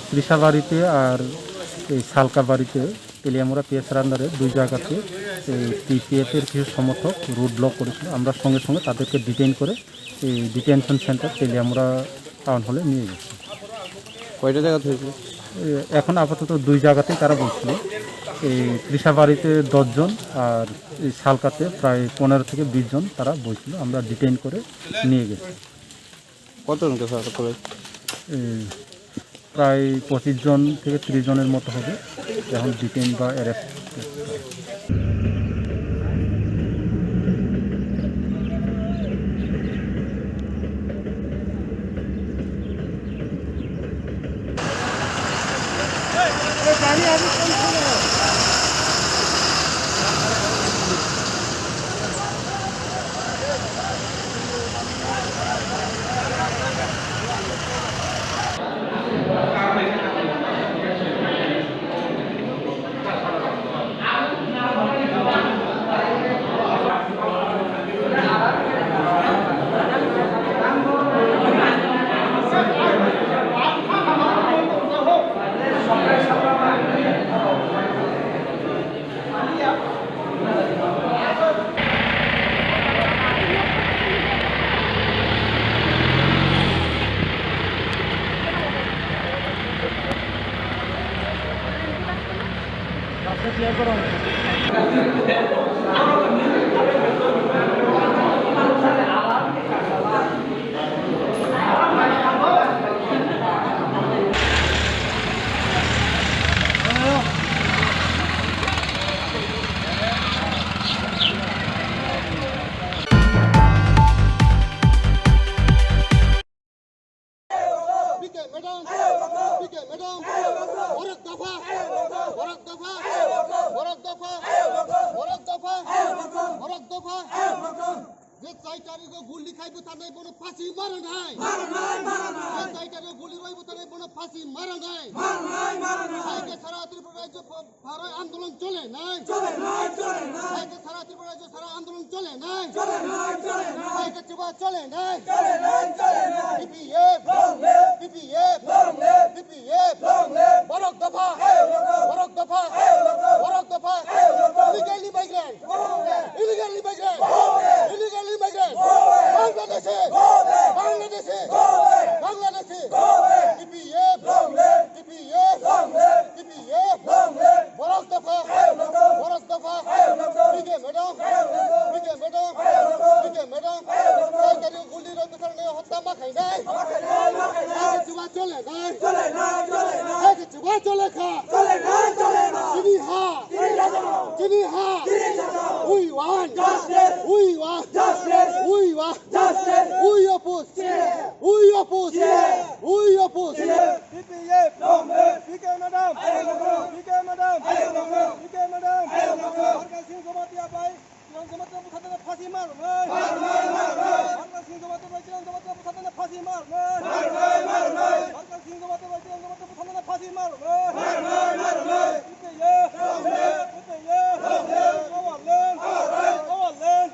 ত্রিশাবাড়িতে আর এই সালকা বাড়িতে তেলিয়ামুড়া পিএসআর আন্ডারে দুই জায়গাতে এই টিপিএফের কিছু সমর্থক রুট ব্লক করেছিল। আমরা সঙ্গে সঙ্গে তাদেরকে ডিটেইন করে এই ডিটেনশন সেন্টার তেলিয়ামুড়া টাউন হলে নিয়ে গেছি। কয়টা জায়গাতে হয়েছে? এখন আপাতত দুই জায়গাতেই তারা বলছিল। এই ত্রিশাবাড়িতে 10 জন আর এই সালকাতে প্রায় 15 থেকে 20 জন তারা বলছিল। আমরা ডিটেইন করে নিয়ে গেছি। কতজনকে স্যার করে? প্রায় 25 জন থেকে 30 জনের মতো হবে এখন ডিটেইন বা অ্যারেস্ট। যে তারিখে গুলি খাইব তাদের কোনো ফাঁসি মারা নাই তারিখে গুলি রইব তাদের কোনো ফাঁসি মারা নাই সারা ত্রিপুরা রাজ্য আন্দোলন চলে নাই সারা ত্রিপুরা রাজ্য সারা আন্দোলন চলে নাই চুবা চলে নাই বরক দফা বরক দফা বরক দফা illegally migrant illegally migrant illegally migrant বাংলাদেশে বাংলাদেশে বাংলাদেশে ডিপিএফ ডিপিএফ ডিপিএফ বরক দফা বরক দফা বিকে ম্যাডাম বিকে ম্যাডাম বিকে ম্যাডাম তারিখে গুলি রইব তাদের হত্যা মাখাই নাই চুবা চলে নাই চুবা চলে খা চিনি হা চিনি হা we want we want we want we oppose we oppose we oppose PPF PK madam PK madam PK madam Sarkar Singh Jamatia ভাই জমাতিয়া বুঝাতে ফাঁসি মার সরকার সিং জমাতে বলছিলেন জমাতিয়া বুঝাতে ফাঁসি মার সরকার সিং জমাতে বলছিলেন জমাতিয়া বুঝাতে ফাঁসি মার পিপিএফ পিপিএফ আওয়ালেন আওয়ালেন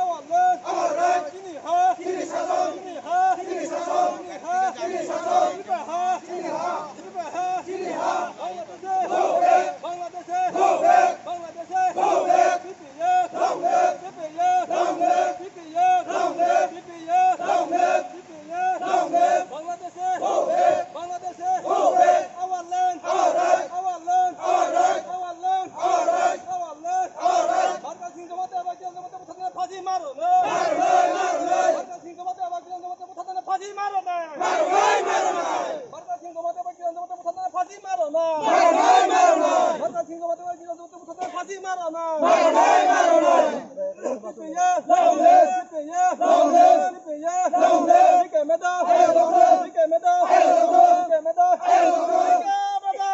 আওয়ালেন চিনি হা চিনি শাসন চিনি হা চিনি শাসন চিনি হা চিনি শাসন চিনি হা চিনি হা চিনি হা বাংলাদেশে বাংলাদেশে বাংলাদেশে PPF PPF PPF PPF PPF বাংলাদেশে বাংলাদেশে আওয়ালেন আওয়ালেন আওয়ালেন আওয়ালেন সরকার সিং জমাতে জমাতে বুঝাতে ফাঁসি মারো সরকার সিং জমাতে জমাতে বুঝাতে ফাঁসি মারো না সরকার সিং জমাতে জমাতে বুঝাতে ফাঁসি মারো না সরকার সিং জমাতে জমাতে বুঝাতে ফাঁসি মারো না PPF PPF PPF PK madam PK madam PK madam পিকে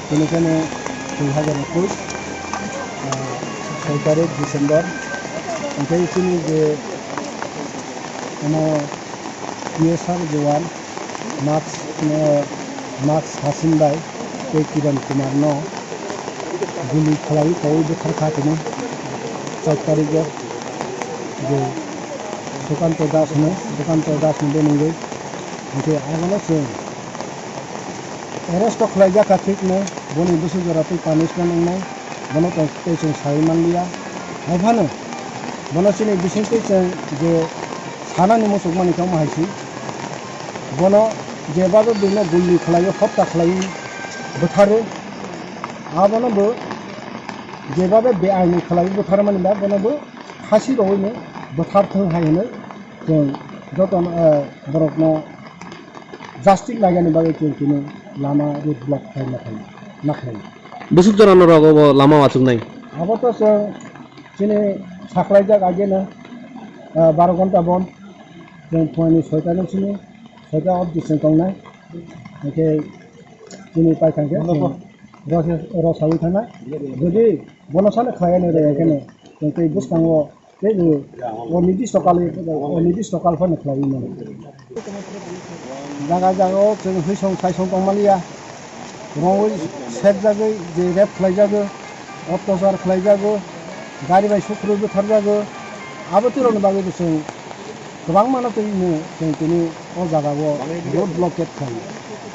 बेनिखायनो 2021 17 डिसेम्बर ओमफ्राय जोंनि जे PSR जवान मार्क्स हासिनबाय बे किरण कुमार न गुलि खालाय खावै बुथारखादोंमोन 4 तारिखआव जे सुकान्त दास बे नंगौ ओमफ्राय आगोलाव जों एरेस्ट खालायजाखाथिनो बनि बोसोरजोराफै पानिशमेन्ट नांनाय बनो जों सायमानलिया हायफानो बनो सिनि बिसिंखै जों जे सानानि मोसौ मानिखौ माहायसि बनो जेबाबो बेनो गुलि खालायो हत्या खालायो बुथारो आबनोबो जेबाबो बे आइनि खालायो बुथारो मानिबा बनोबो फासि रवैनो बुथारथों हायनो जों जतन बरकनो जास्टिस लागानि बागै जों लामा रोड ब्लक खालामनो बोसोर जरानो रगो लामा वाचुंनाय आबोथ' जों दिनै साख्लायजाक आगेनो 12 घन्टा बन्द जों फुंनि 6टानिसिम 6टा अफ डिसेम्बर दंनाय ओमफ्राय दिनै पाइखांखो रसावै थांनाय जुदि बनसानो खालायनो रेखेनो जों बै बुस्थाङाव बे निर्दिष्ट कालफोरनो खालायोमोन जायगायाव जों हैसं सायसं दंमालिया रङै सेक जागो जे रेप खालायजागो अत्याचार खालायजागो गारि बाय सुख्रु बुथारजागो आबोथिरनो बागैबो जों गोबां मानसिनो जों दिनै अ जायगायाव रोड ब्लकेट खालामो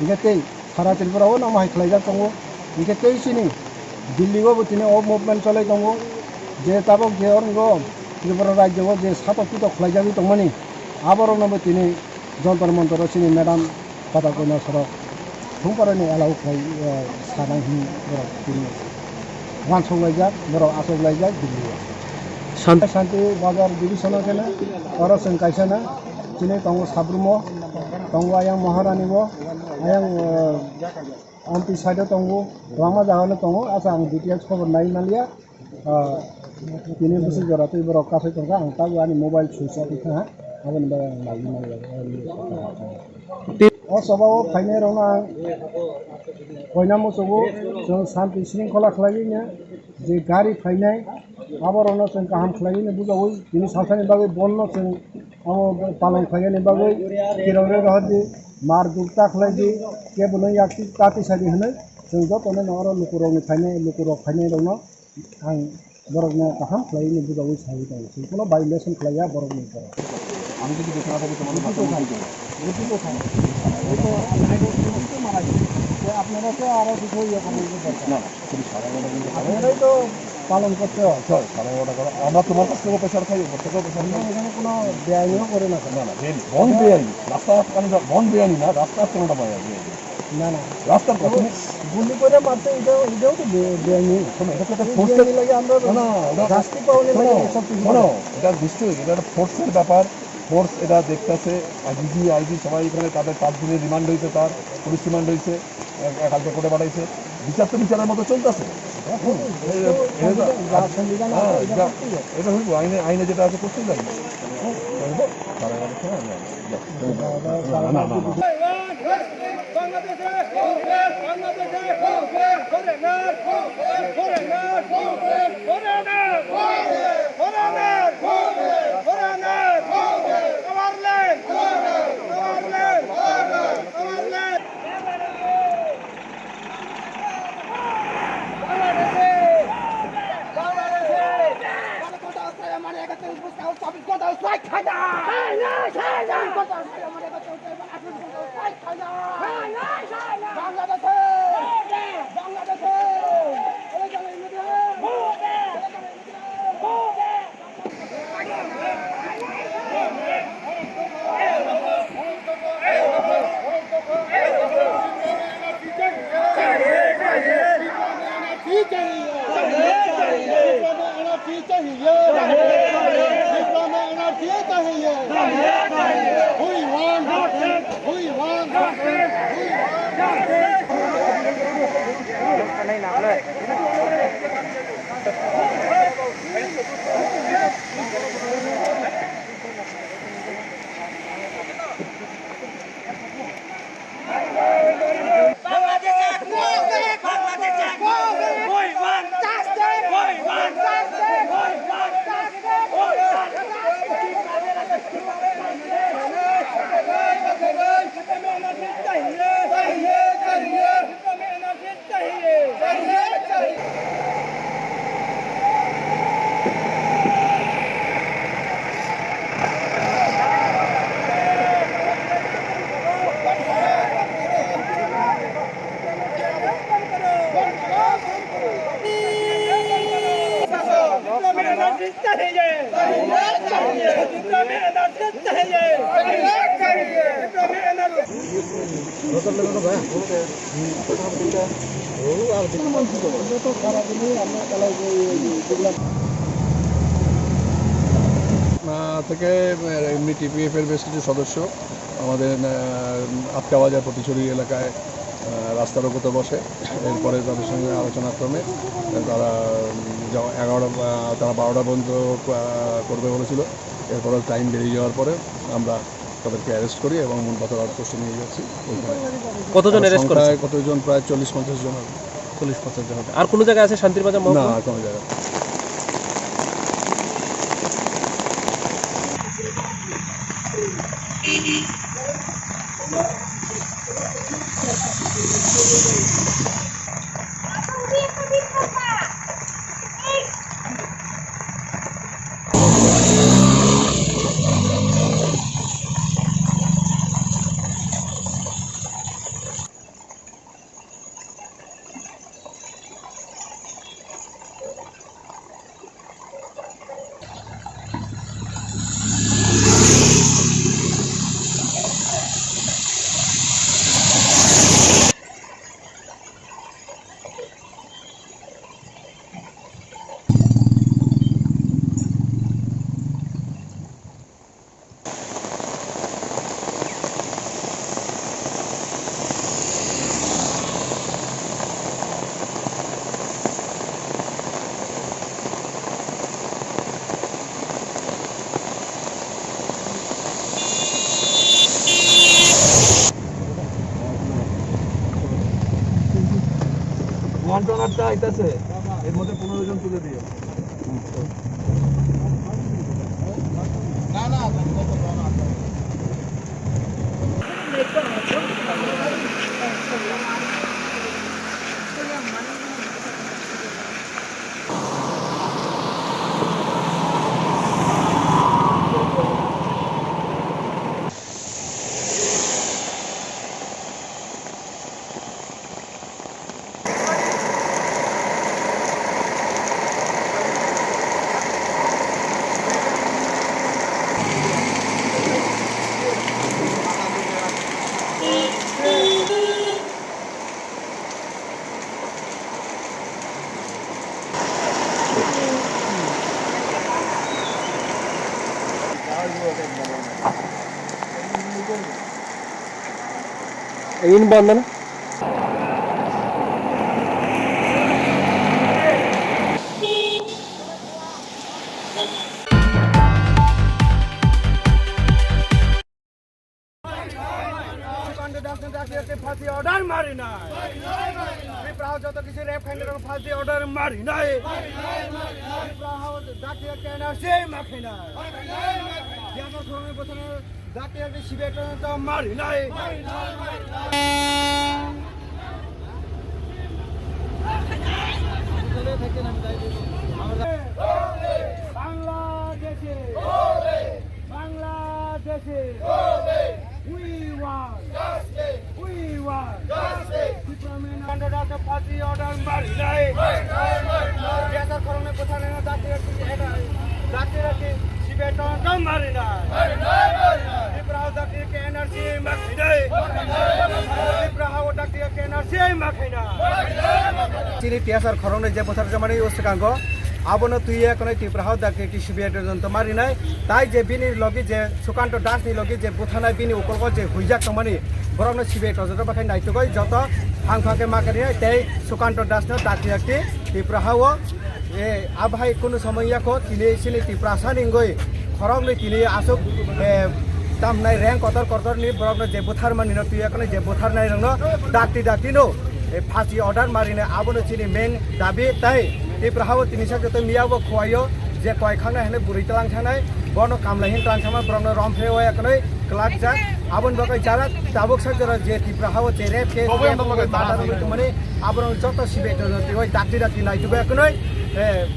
ओंखायनो सारा त्रिपुरायाव नामाय खालायजाग दङ ओंखायनो सिनि दिल्लीआवबो दिनै मुभमेन्ट चलाय दङ जे ताबक जे अरंग त्रिपुरा राज्योआव जे सातकित खालायजाबि दंमानि आबरनाबो दिनै जन्तर मन्तर सिनि मेडाम बादा गयना सरक थुंपारानि एलाउ खालाय सानाय दिनै वानसौलायजाक बर' आसौलायजाक दिल्लीआव शान्ति बाजार डिभिजनाव केना अरसन कायसाना दिनै दङ साब्रुमो दङ आयां महारानिबो आयां एमपि साइडआव दङ लामा जागानो दङ आसा आं डिटेल्स खबर नाय मालिया दिनै बुसु जराते बर' काफे दंगा आं ता आंनि मबाइल सुइच अफ इखा आगन बा नाय अ सबाव फाइनाय रंना गयना मोसौबो जों शान्ति शृंखला खालायनो जे गारि फाइनाय आबरनो जों गाहाम खालायनो बुजावै दिनै सावथानि बागै बन्न जों पालन खालायनो बागै किरौरे रहदि मार दुक्ता खालायदि केबल याक्ति ताति सादि होनो जों जतने नरो लुकुरनि फाइनाय रंनो आं बरगनो गाहाम खालायनो बुजावै सावै दं जों कोनो भाइलेसन खालाया बरगनि आं जुदि देखना थाबो আপনারা তো আরো কিছু ইয়ে করবেন না সারা তো পালন করতে হয় সারা করে আমরা তোমার কাছ থেকে পয়সা খাই প্রত্যেকের পয়সা এখানে কোনো বেআইনিও করে না না না বন বেআইনি রাস্তা বন বেআইনি না রাস্তা কোনোটা পাওয়া যায় না না রাস্তার প্রথমে গুলি করে মারতে এটাও তো বেআইনি শোনো এটা একটা ফোর্সের লাগে আমরা না শাস্তি পাওয়ার লাগে সব কিছু শোনো এটা নিশ্চয়ই এটা একটা ফোর্সের ব্যাপার ফোর্স এটা দেখতেছে ডিজি আইজি সবাই এখানে তাদের 5 দিনের রিমান্ড হয়েছে তার পুলিশ রিমান্ড হয়েছে কালকে কোর্টে পাঠাইছে বিচার তো বিচারের মতো চলতেছে এটা হইব আইনে যেটা আছে করতেই লাগবে থেকে এমনি টিপিএফের বেশ কিছু সদস্য আমাদের আটকা বাজার পটিছড়ি এলাকায় রাস্তা রোকোতে বসে এরপরে তাদের সঙ্গে আলোচনাক্রমে তারা 12টা পর্যন্ত করবে বলেছিল এরপরে টাইম বেরিয়ে যাওয়ার পরে আমরা তাদেরকে অ্যারেস্ট করি এবং মূলপাথর আউটপোস্টে নিয়ে যাচ্ছি কতজন অ্যারেস্ট করা কতজন প্রায় 40-50 জন হবে 40-50 জন হবে আর কোনো জায়গায় আছে শান্তির বাজার না আর কোনো জায়গা কন্টেনারটা আইতাছে এর মধ্যে 15 জন তুলে দিও ইন বন্ধ না ফাঁসি অর্ডার মারি নাই যত কিছু রেপ খাইলে ফাঁসি অর্ডার মারি নাই জাতীয় এনআরসি মাখি নাই জাতীয় শিবির মারি নাই বাংলাদেশে বাংলাদেশে We want justice. We want justice. ফাঁসি অর্ডার মারি নাই গ্রেপ্তার করণে কোথায় না জাতীয় শিবির মারি নাই ত্রিপুরা জাতীয় এনআরসি মাখি নাই ত্রিপুরা জাতীয় এনআরসি মাখি নাই চিনি টিয়াসার খরণে যে বছর জমানি ওসকাঙ্গ আবনো তুই এখন ত্রিপুরা দাকে কি শিবির মারি নাই তাই যে বিনি লগে যে সুকান্ত দাসনি লগে যে বুথানায় বিনি উপর যে হুইজাক তমানি বরং শিবির টজর বাখাই নাইতগৈ যত ফাং ফাঁকে মাকারি তাই সুকান্ত দাসনো দাকি একটি ত্রিপুরা এ আবহাই কোনো সময়য়াখো তিনি সিনি ত্রিপুরা সানিঙ্গই খরংনি তিনি আসুক দামনাই র্যাঙ্ক কতর কতরনি বরং যে বুথার মানি তুই এখন যে বুথার নাই রং দাকি নো ফাঁসি অর্ডার মারিনে আবনো চিনি মেন দাবি তাই ত্রিপুরা তিনি সাথে তো মিয়াবো খোয়াইও যে কয়খানা হেনে বুড়ি তালাং থানায় বন কামলাহিন ট্রান্সফার ব্রহ্ম রমফে ওয়াকनै ক্লাক যা আবন বাকাই যারা তাবুক সাজরা যে ত্রিপুরা যে রেপ কে বাদার মানে আবন যত শিবে ওই দাকি নাই তুই একनै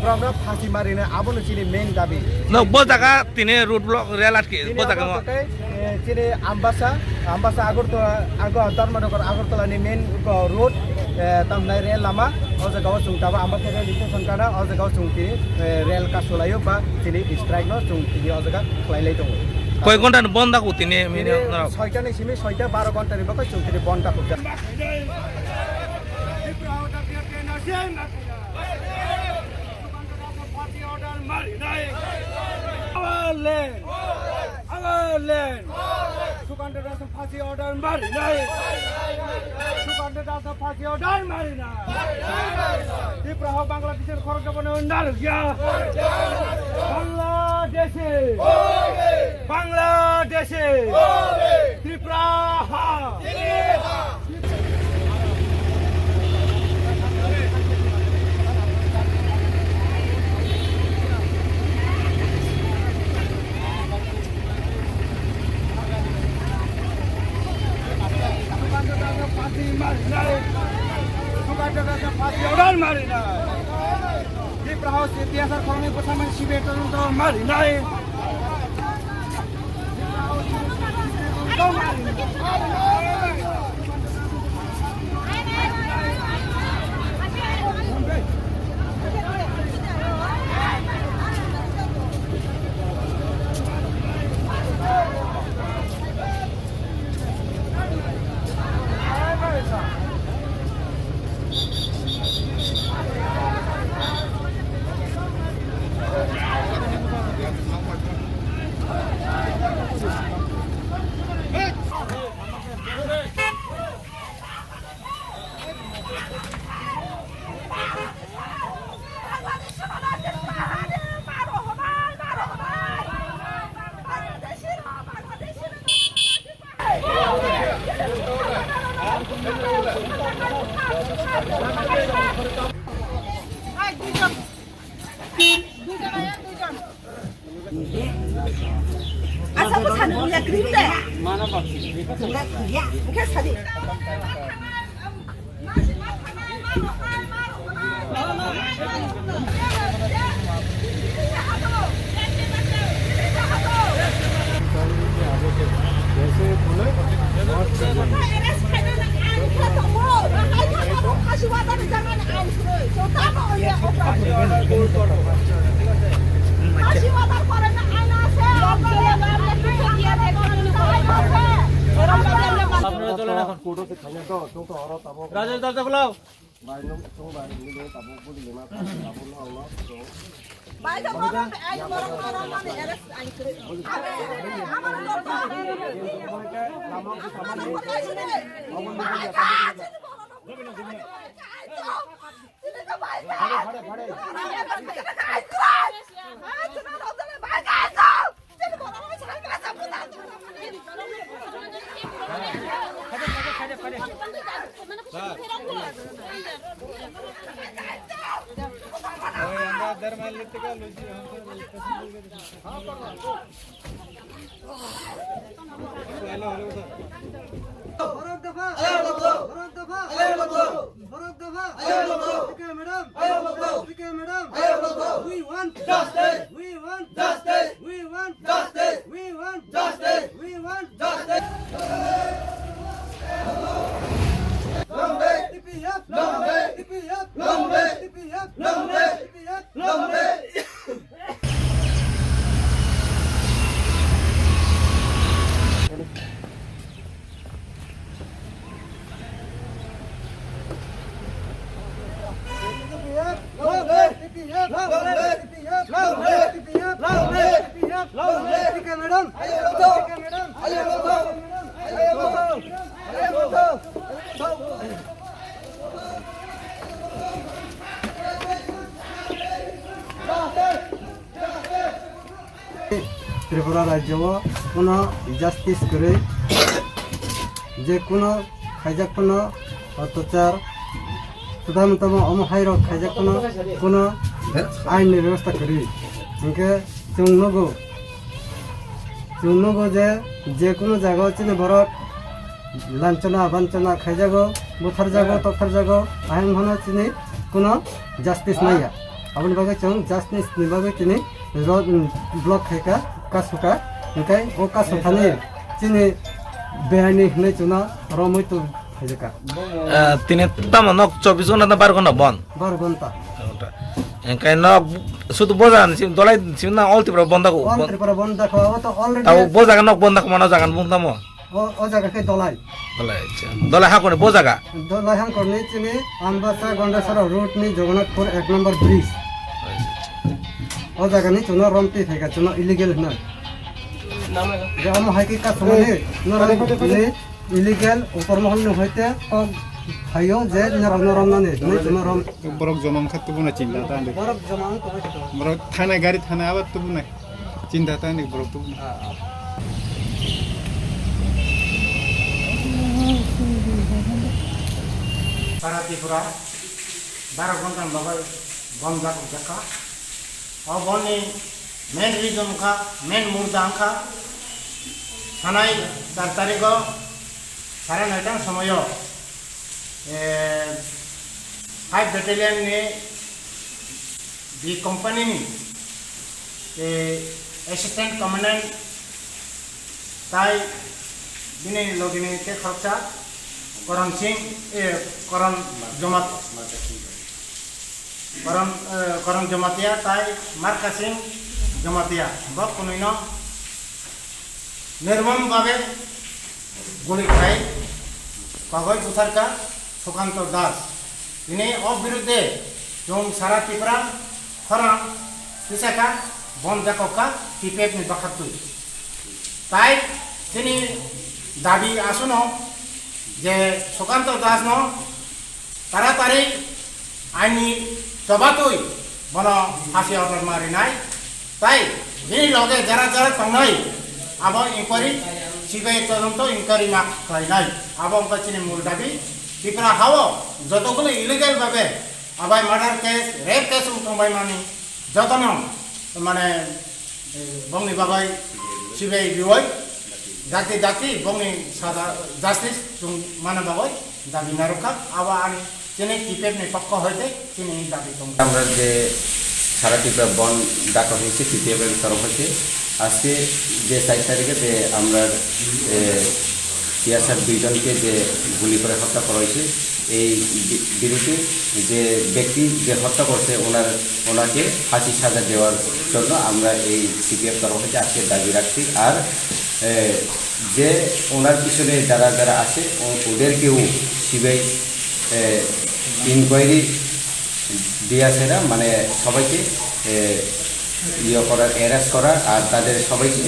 ব্রহ্ম ফাঁসি মারিনে আবন চিনি মেন দাবি নব্বো জায়গা তিনি রুট ব্লক রেল আটকে জায়গা চিনি আমবাসা ধর্মনগর আগরতলাनि मेन रोड तमनाय रेल लामा ओ जगाव सुंताबा आमबासा रेल स्टेशन काना ओ जगाव सुंति रेल कासलायो बा तिनि स्ट्राइक न सुंति ओ जगा खलायलाय दङ কয় ঘন্টা বন্ধ থাকো তিনি 6টা नि सिमी 6টা 12 घन्टा नि बका सुंति बन्द थाकु সুকান্ত দাস ফাঁসি অর্ডার মারি নাই সুকান্ত দাস ফাঁসি অর্ডার মারি নাই ত্রিপুরা বাংলাদেশের খরচ বাংলাদেশে বাংলাদেশে ত্রিপুরা ফাঁসি অর্ডার মারি নাই ত্রিপুরা ইতিহাসের খরণে কোথাও শিবির মারি নাই Asa ko sa nila krite. Mana ba? Ya, ke sadi. Rajesh দরজা খোলাও। ত্রিপুরা রাজ্য কোনো জাস্টিস করে যে কোনো খাইজাক কোনো অত্যাচার প্রধানতম অমহাইর খাইজাক কোনো আইনি ব্যবস্থা করি ইনকে চুনগো যে কোনো জায়গা চিনে বরক লাঞ্ছনা বাঞ্ছনা খাইজাগো বুথার জাগো তথার জাগো আইন ভান চিনি কোনো জাস্টিস নাইয়া আপনি বাগে চং জাস্টিস নিবাগে চিনি ব্লক খাইকা কাসুকা ओंखाय ओ कासुखानि चिनि बेहायनि हनै चुना रमै तो खाइजाका তিনি তামা নক 24 ঘন্টা না 12 ঘন্টা বন 12 ঘন্টা এঙ্কাই নক শুধু বোজান দলাই চিনা অলতিপ্রা বন্দাকো অলতিপ্রা বন্দাকো তো অলরেডি তাও বোজাগা নক বন্দাকো মানা জাগান বুনতামো ও জায়গাকে দলাই আচ্ছা দলাই হাকনে বোজাগা দলাই হান করনি চিনি আমবাসা গন্ডাসরা রুট নি জগন্নাথপুর 1 নম্বর ব্রিজ ও জায়গানি চুনা রমতি থাকা চুনা ইলিগেল না যে আম হাইকি কা সমানে নরম ইলিগেল উপর মহল হইতে হাইও যে নরম নরম নানে নরম বরক জমাম খাতে বুনা চিন্তা তান্ডে বরক জমাম বরক থানা গাড়ি থানা আবার তো বুনা চিন্তা তান্ডে বরক তো বুনা সারা ত্রিপুরা 12 ঘন্টা বাবা বন্ধ জাকা অবনি মেন রিজন का मेन मुद्दा का थानाय 4 तारिख 9:30 समय 5 बैटालियन ने बी कंपनी ने असिस्टेंट कमांडेंट ताई दिने लोगिने के खर्चा करण सिंह करण जमात करण जमातिया ताई मार्का सिंह जमातिया बक कुनैनो निर्मम भावे गुली खाई कागज बुथारका सुकांत दास इन्हें अविरुद्धे जो सारा त्रिपुरा खरां पिसाका बन जाकोका टीपीएफ नि बाखातु ताई तिनी दाबी आसुनो जे सुकांत दास नो तारातारि आईनी सबातुई बनो फांसी अर्डर मारिनाय ताई बिनि लगे जरा जरा तंगनाय आबो इंक्वायरी सीबीआई तदন্ত इंक्वायरी मा खालायनाय आबो अंका चिनि मूल दाबी ত্রিপুরা হাওয়া যতগুলো ইলিগাল ভাবে আবাই মার্ডার কেস রেপ কেস কমাই মানে যত মানে বংনি বাবাই সিবিআই বিওয়াই জাতি জাতি বংনি সাদা জাস্টিস মানে বাবাই দাবি না রক্ষা আবার আনি তিনি টিপেপনি পক্ষ হইতে তিনি দাবি আমরা যে সারা ত্রিপুরা বন ডাকা হয়েছে সিপিএফের তরফ হতে আজকে যে 4 তারিখে যে আমরা টিয়ারশার 2 জনকে যে গুলি করে হত্যা করা হয়েছে এই বিরুদ্ধে যে ব্যক্তি যে হত্যা করছে ওনাকে ফাঁসি সাজা দেওয়ার জন্য আমরা এই সিপিএফ তরফ থেকে আজকে দাবি রাখছি। আর যে ওনার পিছনে যারা যারা আছে ওদেরকেও সিবিআই ইনকোয়ারি দিয়েছে না, মানে সবাইকে করার অ্যারেস্ট করা আর তাদের সবাইকে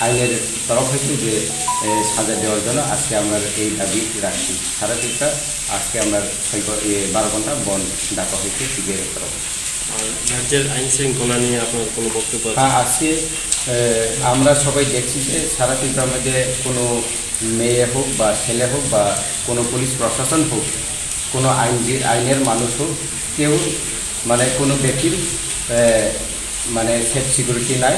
আইনের তরফ থেকে যে সাজা দেওয়ার জন্য আজকে আমরা এই দাবি রাখছি। সারা ত্রিপুরা আজকে আমরা 12 ঘন্টা বন ডাকা হয়েছে সিবিআইয়ের তরফ। রাজ্যের আইন শৃঙ্খলা নিয়ে আপনার কোনো বক্তব্য? হ্যাঁ, আজকে আমরা সবাই দেখছি যে সারা ত্রিপুরার মধ্যে কোনো মেয়ে হোক বা ছেলে হোক বা কোনো পুলিশ প্রশাসন হোক, কোনো আইনের মানুষ হোক, কেউ মানে কোনো ব্যক্তির মানে সেফ সিকিউরিটি নাই।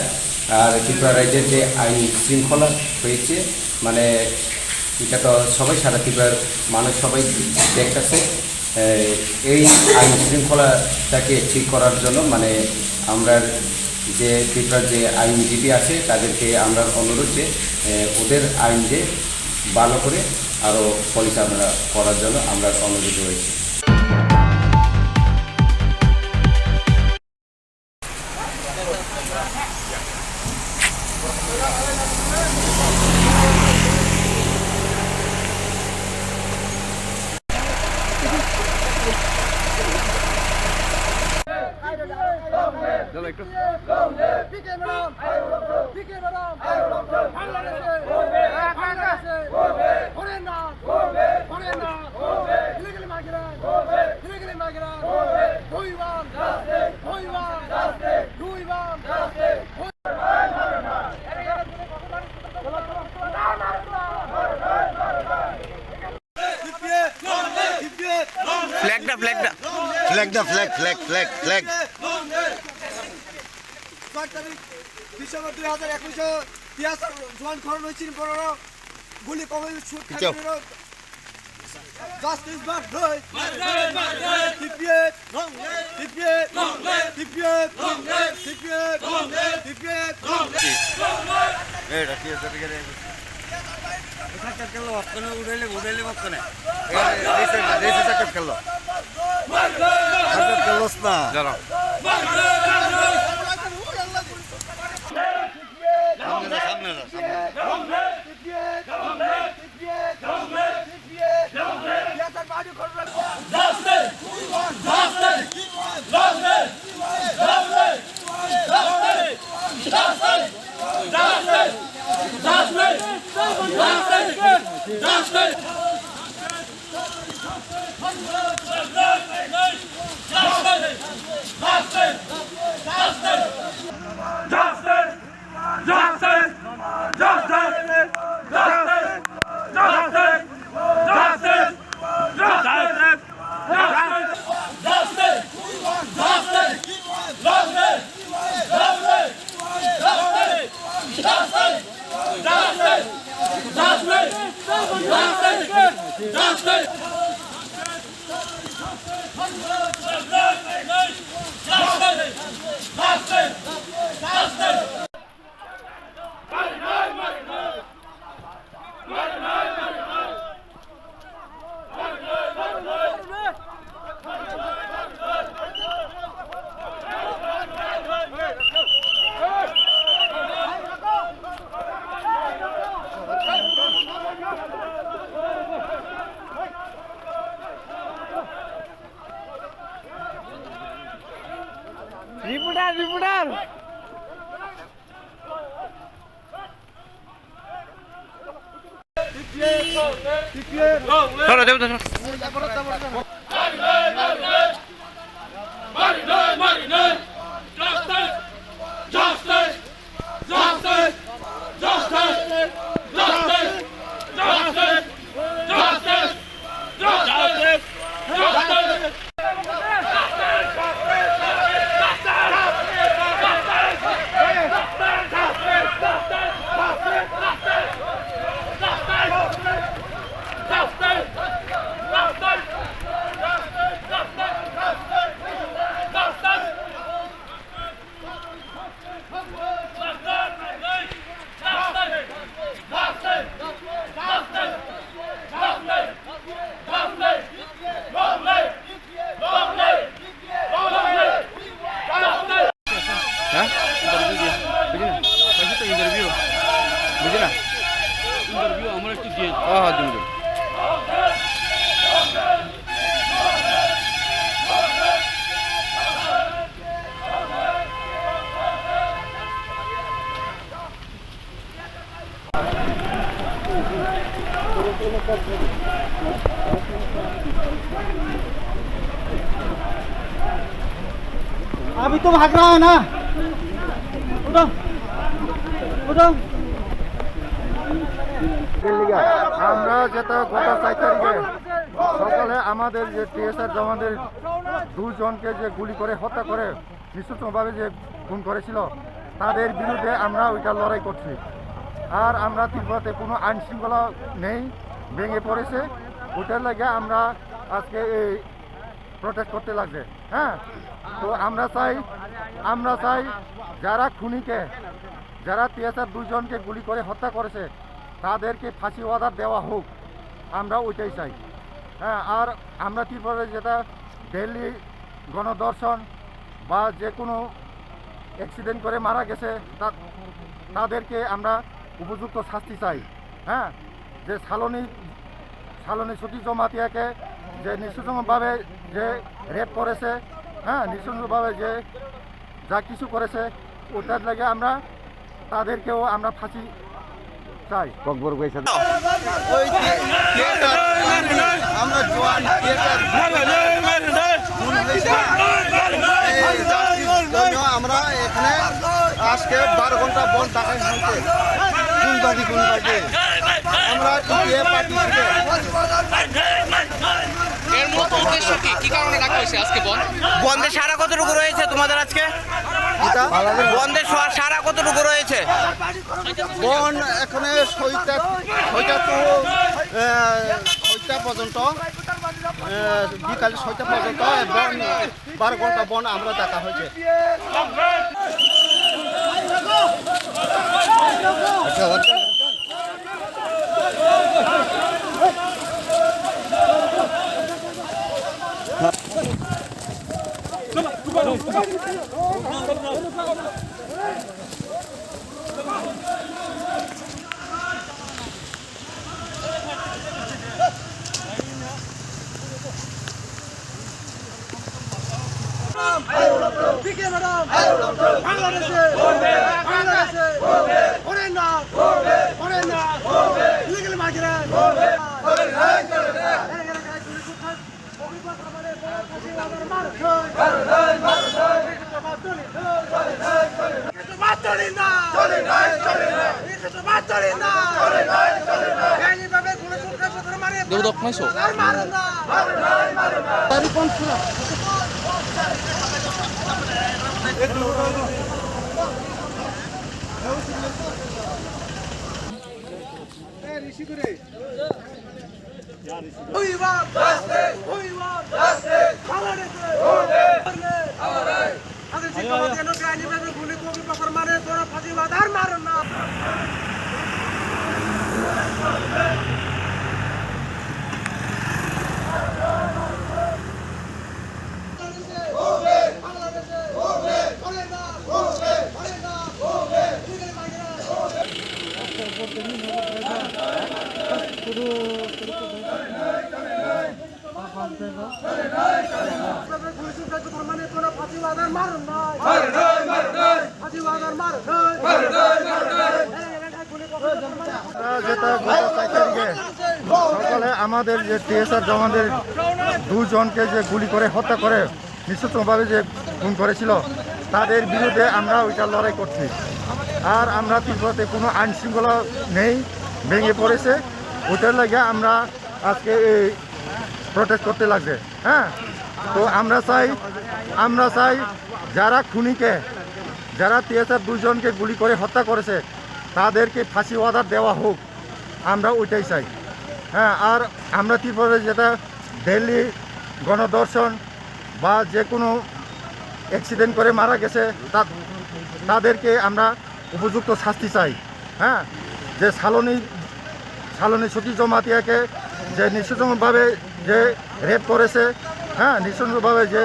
আর ত্রিপুরা রাজ্যের যে আইন শৃঙ্খলা হয়েছে মানে এটা তো সবাই সারা ত্রিপুরার মানুষ সবাই দেখতেছে। এই আইন শৃঙ্খলাটাকে ঠিক করার জন্য মানে আমরা যে ত্রিপুরার যে আইনজীবী আছে তাদেরকে আমরা অনুরোধ যে ওদের আইন যে ভালো করে আরও পরিচালনা করার জন্য আমরা অনুরোধ রয়েছি। ডিসেম্বর 2021 তিয়াসার জোয়ান খরণ হয়েছিল বড় গুলি কবে শুট খাইছিল জাস্টিস বাট নয় TPF TPF TPF TPF TPF এটা কি আছে রে এটা কেলো আপনে উড়াইলে মতনে রেসে সাকত কেলো সাকত কেলোস না জানো अभी तो भाग रहा है ना उठो उठो আমরা যেটা গত 4 তারিখে সকালে আমাদের যে টিএসআর জওয়ানদের দুজনকে যে গুলি করে হত্যা করে নৃশংসভাবে যে খুন করেছিল তাদের বিরুদ্ধে আমরা ওইটা লড়াই করছি। আর আমরা ত্রিপুরাতে কোনো আইন শৃঙ্খলা নেই, ভেঙে পড়েছে, ওটার লাগে আমরা আজকে এই প্রটেস্ট করতে লাগছে। হ্যাঁ, তো আমরা চাই যারা খুনিকে, যারা টিএসআর দুজনকে গুলি করে হত্যা করেছে তাদেরকে ফাঁসি অর্ডার দেওয়া হোক, আমরা ওইটাই চাই। হ্যাঁ, আর আমরা ত্রিপুরাতে যেটা ডেইলি গণধর্ষণ বা যে কোনো অ্যাক্সিডেন্ট করে মারা গেছে তাদেরকে আমরা উপযুক্ত শাস্তি চাই। হ্যাঁ, যে সালনী সতীশ জমাতিয়াকে যে নৃশংসভাবে যে রেপ করেছে, হ্যাঁ, নৃশংসভাবে যে যা কিছু করেছে ওটার লাগে আমরা তাদেরকেও আমরা ফাঁসি চাই। আমরা জওয়ান আমরা এখানে আজকে 12 ঘন্টা বন্ধ ডাকা হয়েছে। কোন বাড়ি আমরা পার্টি এর মূলত উদ্দেশ্য কি কারণে ডাকা হয়েছে আজকে বন্ধ? বন্ধের সারা কতটুকু রয়েছে তোমাদের আজকে? বন্ধের সারা কতটুকু রয়েছে? বন এখানে 6টা পর্যন্ত, বিকাল 6টা পর্যন্ত বন 12 ঘন্টা বন আমরা ডাকা হয়েছে। দেবদক মাইছো যেটা গত 4 তারিখে সকালে আমাদের যে টিএসআর জওয়ানদের দুজনকে যে গুলি করে হত্যা করে নৃশংসভাবে যে খুন করেছিল তাদের বিরুদ্ধে আমরা ওইটা লড়াই করছি। আর আমরা ত্রিপুরাতে কোনো আইন শৃঙ্খলা নেই, ভেঙে পড়েছে, ওটার লাগে আমরা আজকে এই প্রটেস্ট করতে লাগছে। হ্যাঁ, তো আমরা চাই যারা খুনিকে, যারা টিএসআর দুজনকে গুলি করে হত্যা করেছে তাদেরকে ফাঁসি অর্ডার দেওয়া হোক, আমরা ওইটাই চাই। হ্যাঁ, আর আমরা ত্রিপুরাতে যেটা ডেইলি গণধর্ষণ বা যে কোনো অ্যাক্সিডেন্ট করে মারা গেছে তাদেরকে আমরা উপযুক্ত শাস্তি চাই। হ্যাঁ, যে সালনী সতীশ জমাতিয়াকে যে নৃশংসভাবে যে রেপ করেছে, হ্যাঁ, নৃশংসভাবে যে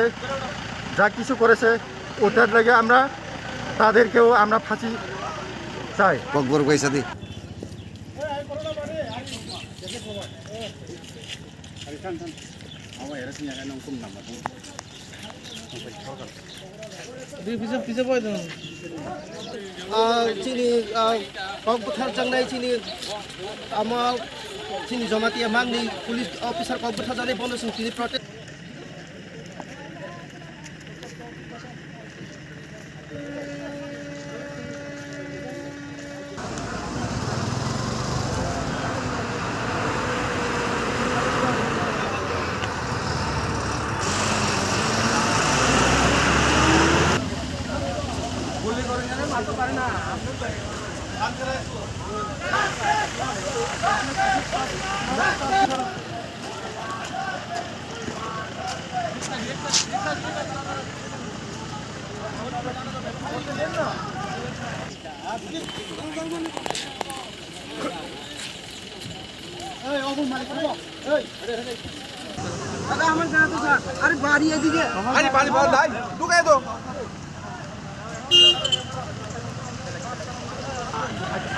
যা কিছু করেছে ওটার লাগে আমরা তাদেরকেও আমরা ফাঁসি চাই। চিনি কক্সবাজার চাংনাই চিনি আমার sini jamatia mangni police officer ko berthajane bono sing sini protest দাদা আমার জানা তো স্যার আরে বাড়ি এদিকে আরে পানি ভর দাই ঢুকাই দাও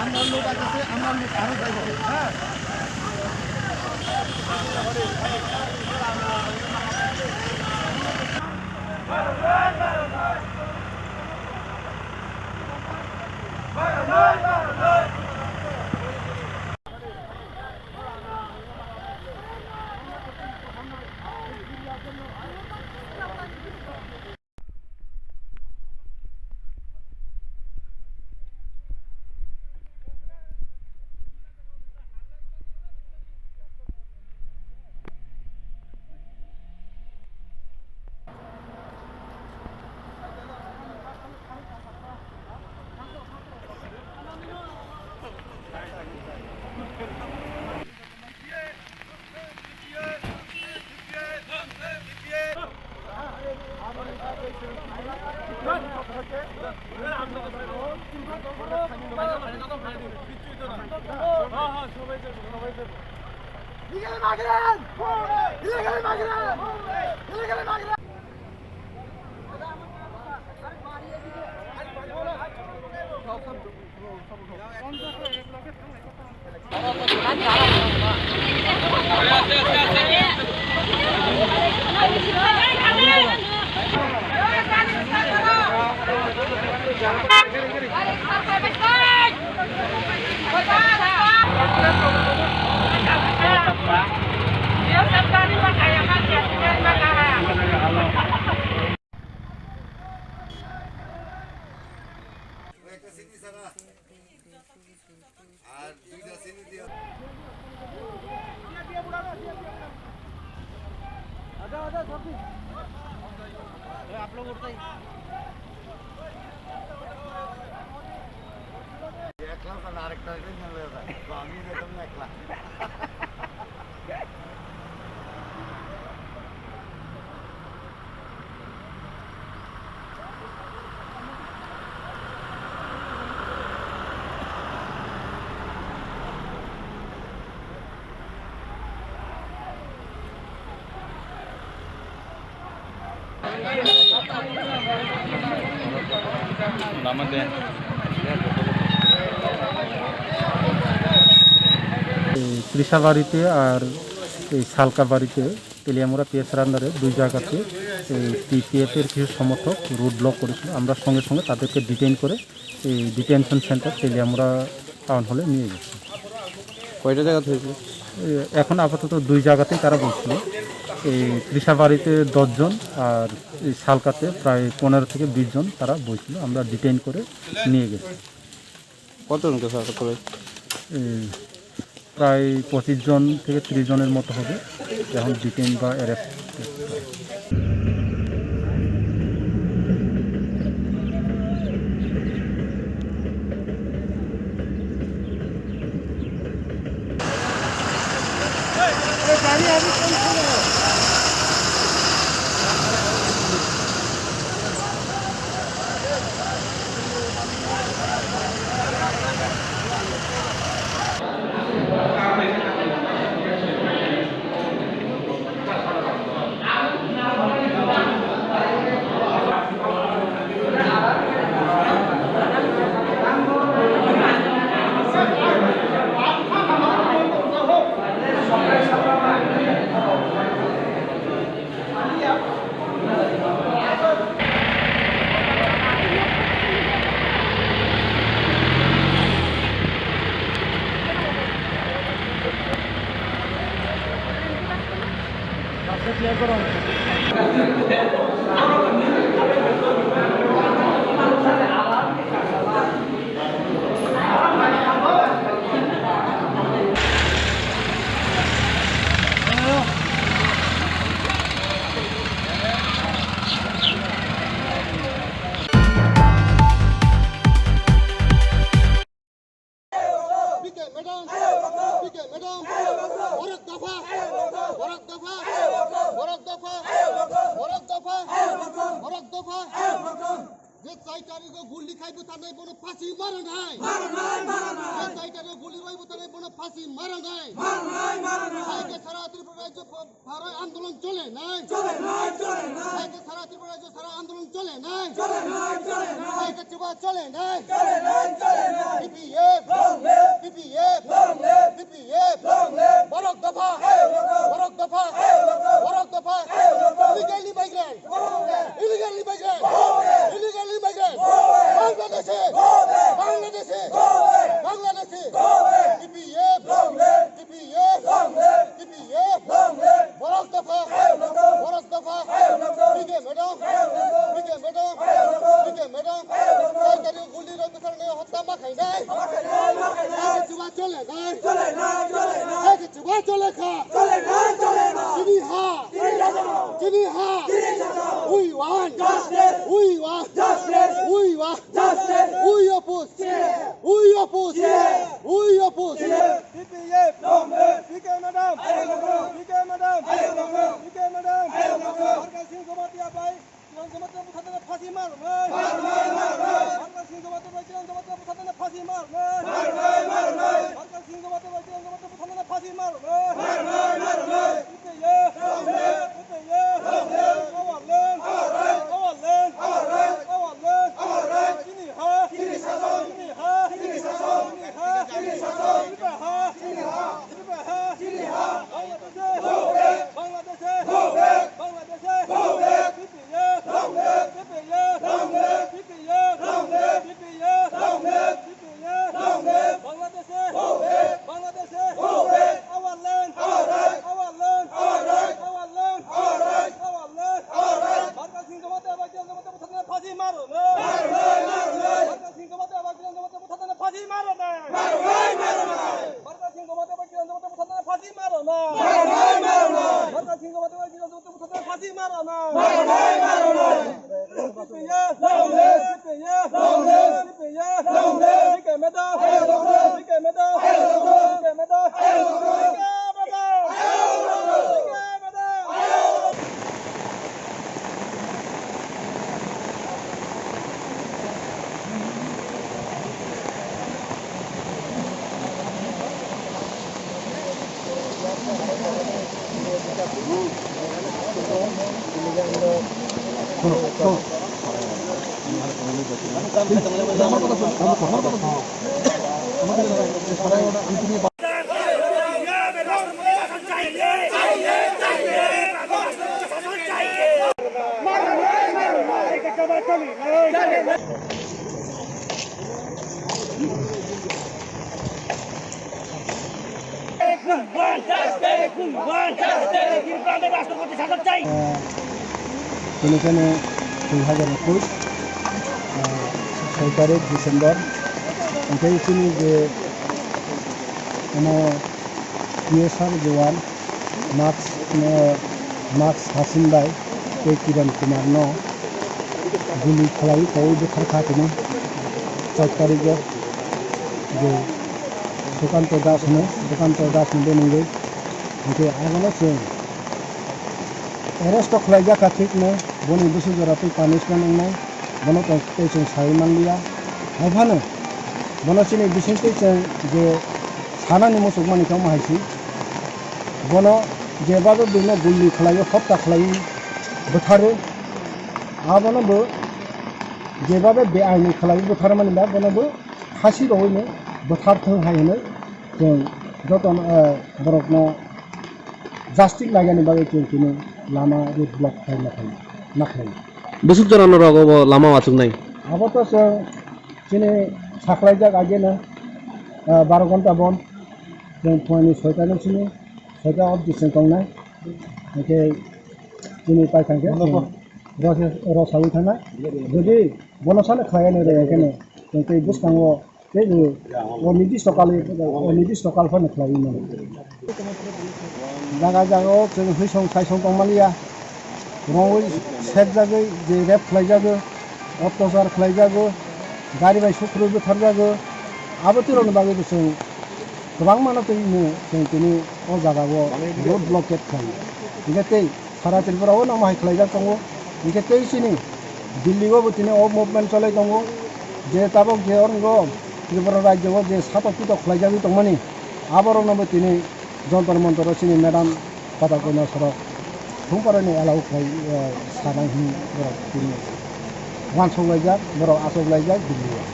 আমরা লোক আছে আমরা লোক আরো যাইবো হ্যাঁ কৃষাবাড়িতে আর এই সালকা বাড়িতে তেলিয়ামুড়া পিএসআর আন্ডারে দুই জায়গাতে এই টিপিএফের কিছু সমর্থক রোড ব্লক করেছিল। আমরা সঙ্গে সঙ্গে তাদেরকে ডিটেইন করে এই ডিটেনশন সেন্টার তেলিয়ামুড়া টাউন হলে নিয়ে গেছি। কয়টা জায়গাতে হয়েছিল? এখন আপাতত দুই জায়গাতেই তারা বলছিল। এই কৃষাবাড়িতে 10 জন আর এই সালকাতে প্রায় 15 থেকে 20 জন তারা বলছিল। আমরা ডিটেইন করে নিয়ে গেছি। কতজনকে স্যার করে? প্রায় 25 জন থেকে 30 জনের মতো হবে এখন ডিটেইন বা অ্যারেস্ট। যে চাইটারে গুলি খাইব তাদের কোনো ফাঁসি মারা নাই, যে চাইটারে গুলি রইব তাদের কোনো ফাঁসি মারা নাই। সারা ত্রিপুরা রাজ্য সারা আন্দোলন চলে নাই, সারা ত্রিপুরা রাজ্য সারা আন্দোলন চলে নাই, চিবা চলে নাই। বরক দফা, বরক দফা, বরক দফা। ইলিগাল ইমাইগ্রেন্ট, ইলিগাল ইমাইগ্রেন্ট, ইলিগাল ইমাইগ্রেন্ট বাংলাদেশে, বাংলাদেশে, বাংলাদেশে। TPF, TPF, TPF. বরক দফা, বরক দফা। বিকে ম্যাডাম, বিকে ম্যাডাম, বিকে ম্যাডাম। সরকারি গুলি রবিবার হত্যা মাখাই নাই, চিবা চলে নাই, চিবা চলে খা, চিনি হা, চিনি হা। We want justice. We want justice. We want justice. We oppose. We oppose. We oppose. CPF. PK madam. PK madam. PK madam. Harga Singh Gomatia bhai. Yang Gomatia puthane phansi mar. Harga Singh Gomatia bhai. Yang Gomatia puthane phansi mar. Harga Singh Gomatia bhai. Yang Gomatia puthane phansi mar. CPF. बेनिखायनो 2021 17 December ओमफ्राय इसोरनि जे PSR जवान marks हासिनबाय बे किरण कुमार न गुली खलाई कौ बुथारखादोंमोन 4 तारिख जे सुकान्त दासनो बेनोंगै ओमफ्राय आगोलाव जों एरेस्ट खालामजाखा थिगनो बनि बुसुजरा फै पानिशमेन्ट नांनाय बनो जों सायमानलिया हायफानो बनो सिनि बिसिंथै जों जे सानानि मोसौक मानिखौ माहायसि बनो जेबाबो बेनो गुलि खालायो हत्या खालायो बुथारो आबनोबो जेबाबो बे आइनि खालायो बुथारो मानिबा बनोबो फासि रवैनो बुथारथों हायनो जों जतन बरकनो जास्टिस लागानि बागै जों लामा रुट ब्लक खालामनो बुसुक जरानो रगो लामा वाचुक नाय आबोथ' जों दिनै साख्लायजाक आगेनो 12 घन्टा बन्द जों फुंनि 6टानिसिम 6टा अफ डिसेम्बर दंनाय ओमफ्राय চিনি পাইখানকে রসাবি থানা যদি বনসালে খায় নেই এখানে কিন্তু বুঝতাম নির্দিষ্ট কালফানে খাই মানে জায়গা জায়গাও जों हईसं साइसं दंमालिया रङै सेक जागै जे रेप खालायजागो अत्याचार खालायजागो गारि बाय सुख्रु बुथारजागो आबोतिरनि बागैबो जों गोबां मानसिनो जों दिनै अ जायगायाव रोड ब्लकेट खालामो इनके सारा त्रिपुरायाव नामाय खालायजाग दङ इनके सिनि दिल्लीयावबो दिनै अ मुभमेन्ट चलाय दङ जे ताबक जे अरंग त्रिपुरा राज्योआव जे सातकित खालायजागो दंमानि आबरनाबो दिनै जन्तर मन्तर सिनि मेडाम बादा गना सरक फुंपारानि एलाउ सानाय वान सौलायजाक बर' आसौलायजाक दिल्लीयाव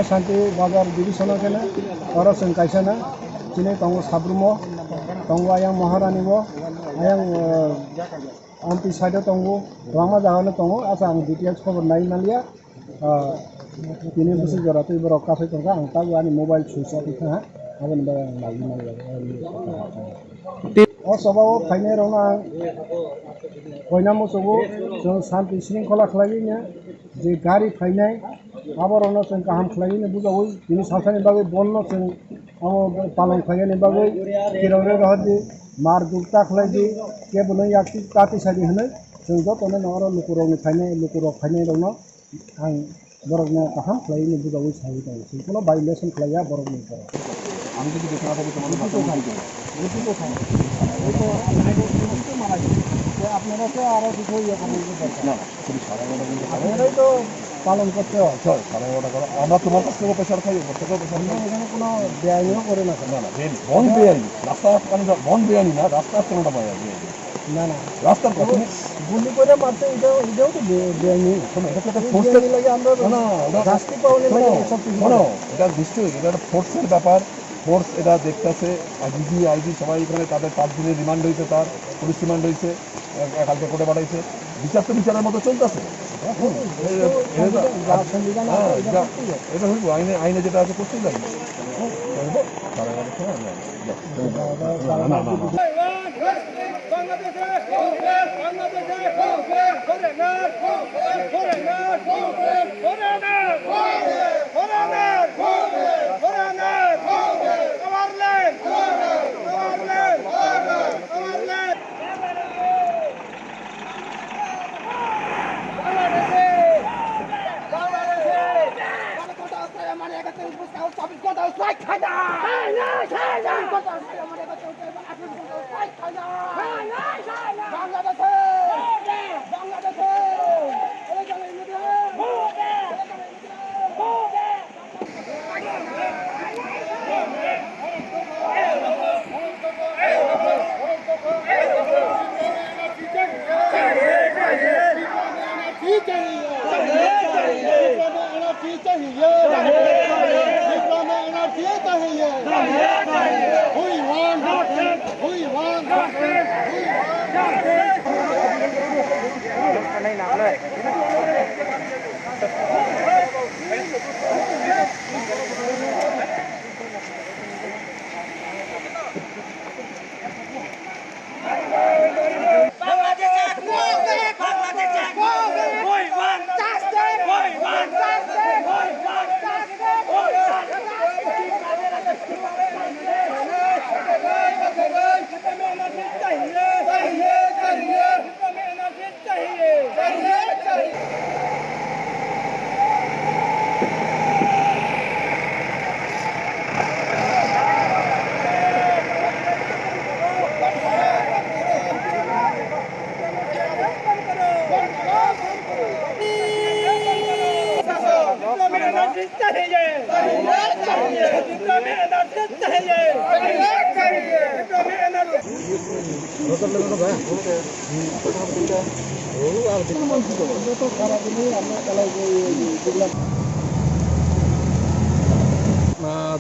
शान्ति बाजार डिभिजनाव केना और जों कायसाना दिनै दङ साब्रुमो दङ आयां महारानिबो आयां एमपि साइडआव दङ गोबां जागानो दङ आसा आं डिटेल्स खबर नाय मालिया दिनै बोसोर जराथ' बर' काफे दङ आं दा आंनि मबाइल सुइच अफ था आगोन बा नाय अ सबाव फाइनाय रंना बयना मोसौखौ जों शान्ति श्रृंखला खालायनो जे गारि फाइनाय आबरनो जों गाहाम खालायनो बुजावै दिनै सावथानि बागै बननो जों पालन खालायनो बागै किरौरे रहदि मार दुक्ता खालायदि केबल याक्ति काति सादि होनो जों जतनो नरो लुकुरनि फाइनाय रंनो आं बरगनो गाहाम खालायनो बुजावै सावै दं जोंखौनो भाइलेसन खालाया बरगनि आं जुदि बेखौ আপনারা তো আরো কিছু ইয়ে করবেন না আপনারাই তো পালন করতে হয় সাড়ে 11টা করে আমরা তোমার কাছ থেকে প্রেশার খাই প্রত্যেকের প্রেশার এখানে কোনো বেআইনিও করে না না না বন বেআইনি রাস্তা বন বেআইনি না রাস্তার কোনোটা বেআইনি না না রাস্তার প্রথমে গুলি করে মারতে এটাও তো বেআইনি এটা ফোর্সের লাগে আমরা না শাস্তি পাওয়ার লাগে সব কিছু এটা নিশ্চয়ই এটা একটা ফোর্সের ব্যাপার ফোর্স এটা দেখতেছে ডিজি আইজি সবাই এখানে তাদের 5 দিনের রিমান্ড হয়েছে তার পুলিশ রিমান্ড হয়েছে কালকে কোর্টে পাঠাইছে বিচার তো বিচারের মতো চলতেছে এটা হইব আইনে যেটা আছে করতেই লাগবে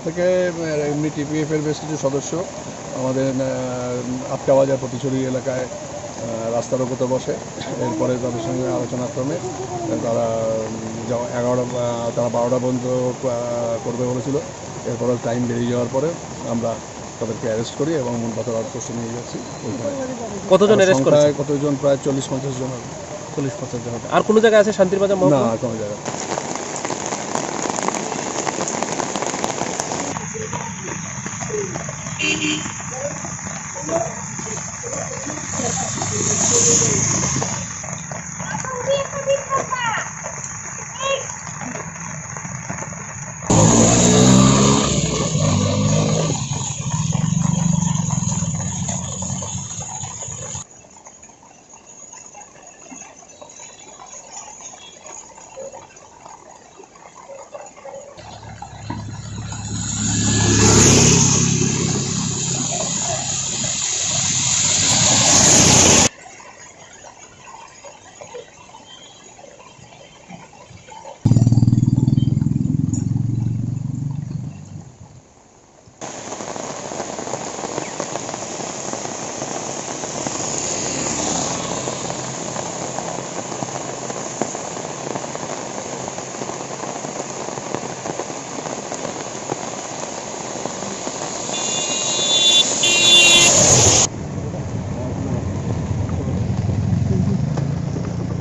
থেকে এমনি টিপিএফের বেশ কিছু সদস্য আমাদের আটকা বাজার প্রতিচুরি এলাকায় রাস্তার ওপরে বসে এরপরে তাদের সঙ্গে আলোচনাক্রমে তারা 12টা পর্যন্ত করবে বলেছিল এরপরে টাইম বেরিয়ে যাওয়ার পরে আমরা তাদেরকে অ্যারেস্ট করি এবং মূল পাথর আউটপোস্টে নিয়ে যাচ্ছি ওইখানে কতজন অ্যারেস্ট করেছে? সংখ্যায় কতজন, প্রায় 40-50 জন হবে। 40-50 জন হবে। আর কোনো জায়গায় আছে শান্তির বাজার না, মহকুমা? আর কোনো জায়গা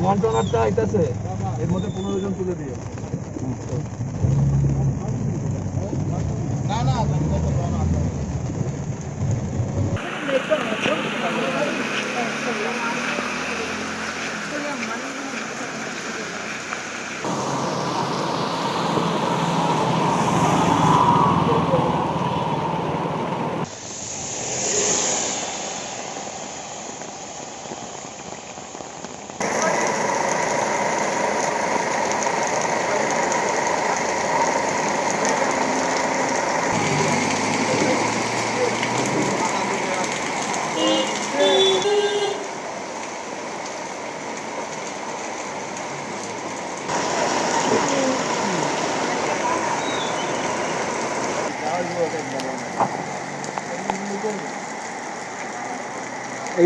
ওয়ান্টনারটা আইতাছে, এর মধ্যে 15 জন তুলে দিও।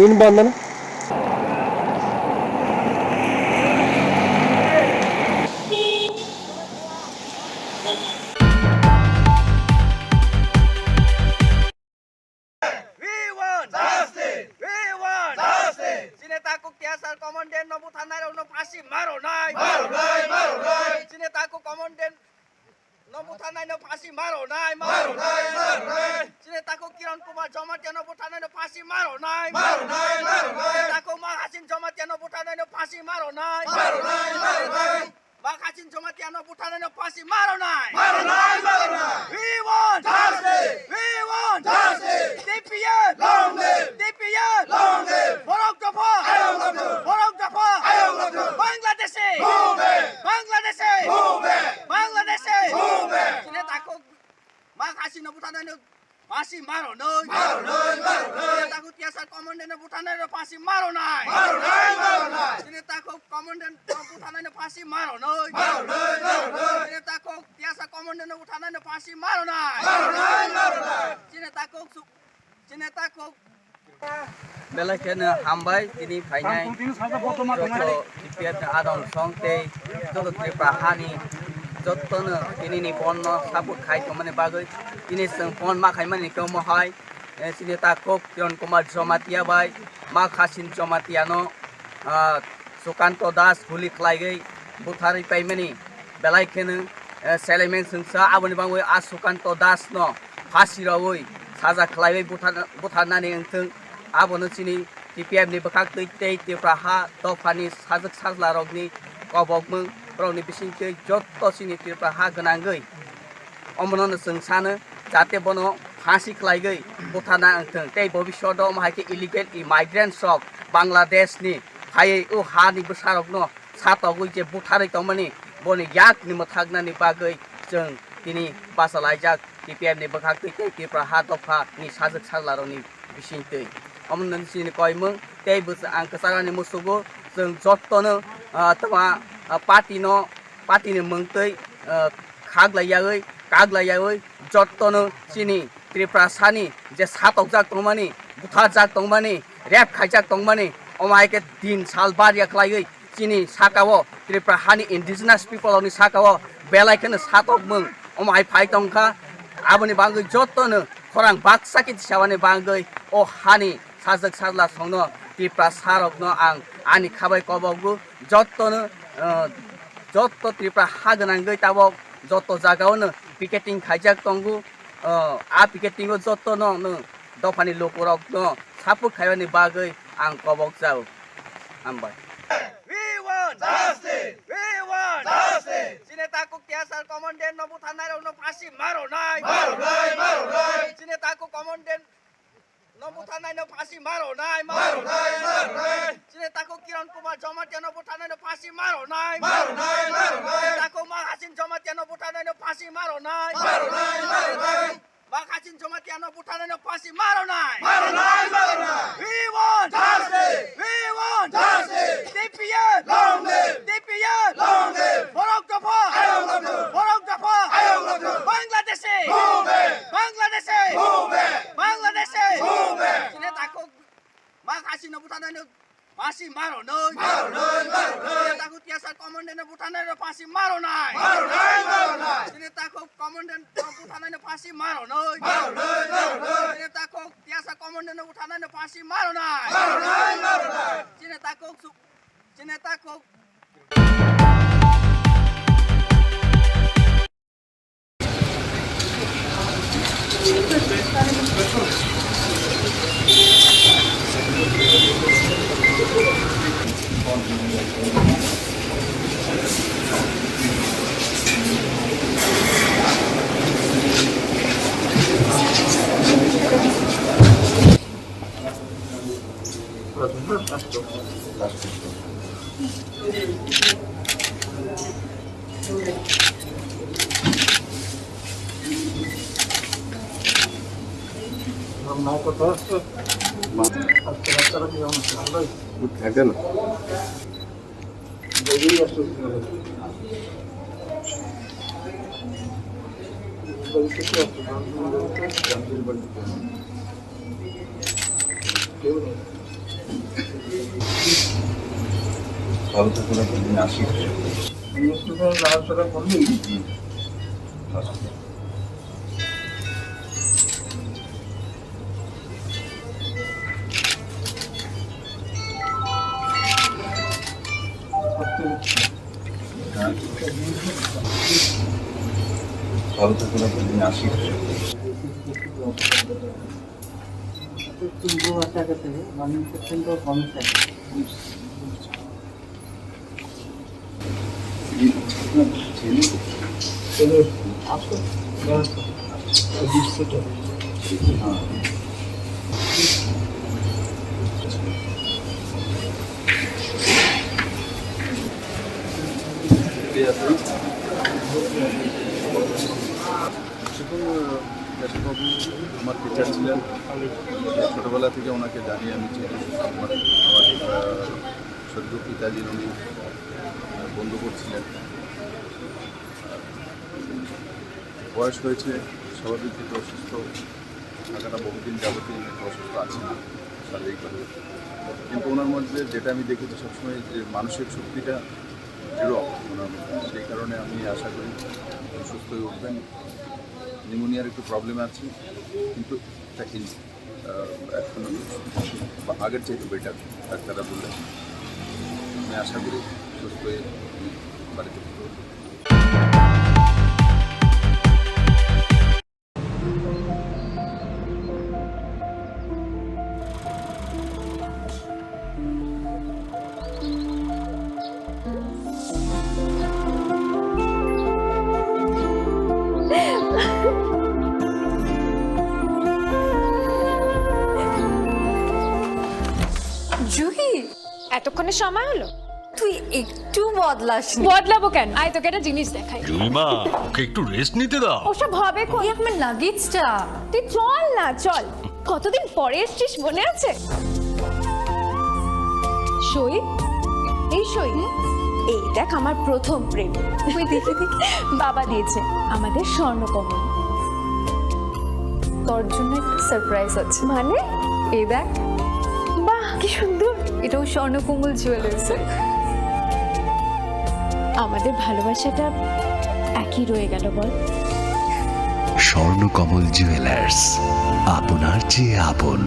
ইনবন্ধ না? কমান্ডেন্ট নবু থানার ফাঁসি মারো নাই, চিনে তাকো কমান্ডেন্ট নবু থানায় ফাঁসি মারো নাই, চিনে তাকো কিরণ কুমার জমাতিয়া নবু থানায় ফাঁসি মারো নাই, তাকো মা হাসিন জমাতিয়া নবু থানায় ফাঁসি মারো নাই, মা হাসিন জমাতিয়া নবু থানায় ফাঁসি মারো নাই। We want justice. We want justice. DPF. Long live. DPF. Long live. Borok Dapha. Borok Dapha. Bangladeshi. Bangladeshi. Bangladeshi. Sine tako mak hasi na butana no pasi maro noi. Sine tako tiasa komandan na butana no pasi maro nai. Sine tako komandan na butana no pasi maro noi. Sine tako tiasa komandan na butana no pasi maro nai. Sine tako बेलायखौनो हामबाय दिनै फायनाय टिपिएफ आदम संते जत त्रिपुरा हानि जतनो दिनैनि बन्न support खायथ'माने बागै दिनै जों fun माखायमानि महय सिने ताको Kiran Kumar Jamatia bye मा खासिन जमातियानो सुकान्त दास गुलि खलायगै बुथारै पाइमानि बेलायखौनो सेलेमेन जोंसा आबनि बांगै आ सुकान्त दास न फासिरावै साजा खलायबाय बुथारनानै ओंथों आबनो चिनि टिपिएफ नि बखाक दै त्रिपुरा हा दफानि साजक साजलारगनि गबकमों रौनि बिसिंखै जत्त चिनि त्रिपुरा हा गोनांगै अमननो जों सानो जाहाथे बनो फांसि खलायगै बुथारना ओंथों तै भबिष्यत माहायके इलिगेल माइग्रेन्ट्स अफ बांलादेशनि हायै उ हानि बसारगनो सातगै जे बुथारै तमनि बनि याक निमो थागनानि बागै जों दिनै बासालायजाक टिपिएफ नि बखाक दै त्रिपुरा हा दफानि साजक साजलारगनि बिसिंखै अमननो चिनि कयमों तै बस आं कसारानि मुसुगो जों जत्तनो तमा पार्टीनि मोंतै खागलायै जत्तनो चिनि त्रिपुरा सानि जे सातक जाक तंमानि बुथार जाक तंमानि रेप खायजाक तंमानि अमायके दिन साल बारिया खलायै चिनि साकाव त्रिपुरा हानि इन्डिजिनास पिपलनि साकाव बेलायखौनो सातक मों अमाय फाय तंखा आबनि बांगै जत्तनो खरां बाक्साखि दिसावानि बांगै अ हानि साजक साजला संनो त्रिपुरा सारकनो आं आंनि खाबाय कबावगु जत्तनो जत्त त्रिपुरा हा गोनांगै ताबक जत्त जागायावनो पिकेटिं खायजाक दंगु आ पिकेटिंगो जत्तनो दफानि लोकरकनो सापर्ट खायबानि बागै आं कबाव जाउ हामबाय We want justice! We want justice! Sinetako tiasar komandan no butanay no pasi maro nai! Maro nai! Maro nai! Sinetako komandan no butanay no pasi maro nai! Maro nai! Maro nai! Sinetako Kiran Kumar Jamatia no butanay no pasi maro nai! Maro nai! Maro nai! Sinetako Mahasin Jamatia no butanay no pasi maro nai! Maro nai! Maro nai! Mahasin Jamatia no butanay no pasi maro nai! Maro nai! Maro nai! We want justice! We want justice! DPN! Long live! DPN! Long live! Borok Dapha! Ayong Dapha! Borok Dapha! Ayong Dapha! Bangladeshi! Move back! Bangladeshi! Move back! Bangladeshi! Move back! Sinetako Mahasin no butanay no pasi maro nai! Maro nai! Maro nai! Sinetako tiasar komandan no butanay no pasi maro nai! Maro nai! Maro nai! Sinetako komandan no butanay no pasi maro nai! Maro nai! Maro nai! Sinetako tiasar komandan no butanay no pasi maro nai! Maro nai! Maro nai! Sinetako ভালো থাকুন আপনি আসি ভালো থাকুন আপনি আসি বাবু আমার teacher ছিলেন ছোটোবেলা থেকে ওনাকে জানি আমি আমার সদ্য পিতাজির উনি বন্ধু করছিলেন বয়স হয়েছে স্বাভাবিক থেকে অসুস্থ থাকাটা বহুদিন যাবতীয় অসুস্থ আছে শারীরিকভাবে কিন্তু ওনার মধ্যে যেটা আমি দেখেছি সবসময় যে মানসিক শক্তিটা দৃঢ় ওনার মধ্যে সেই কারণে আমি আশা করি সুস্থ হয়ে উঠবেন নিউমোনিয়ার একটু প্রবলেম আছে কিন্তু এখন আগের চাইতে বেটার ডাক্তাররা বললেন আমি আশা করি সুস্থ হয়ে বাড়িতে ফিরতে পারবো। জুহি এতক্ষণে সময় হলো তুই একটু বদলাস বদলাবো কেন আয় তোকে একটা জিনিস দেখাই জুইমা ওকে একটু রেস্ট নিতে দাও ওসব হবে কোন আমার লাগেজটা তুই চল না চল কতদিন পরে এসেছিস মনে আছে সই এই সই এই দেখ আমার প্রথম প্রেম তুই দেখে দেখে বাবা দিয়েছে আমাদের স্বর্ণকমল তোর জন্য একটা সারপ্রাইজ আছে মানে এই দেখ বাহ কি সুন্দর এটাও স্বর্ণকমল জুয়েলার্স আমাদের ভালোবাসাটা একই রয়ে গেল বল স্বর্ণকমল জুয়েলার্স আপনার চেয়ে আপন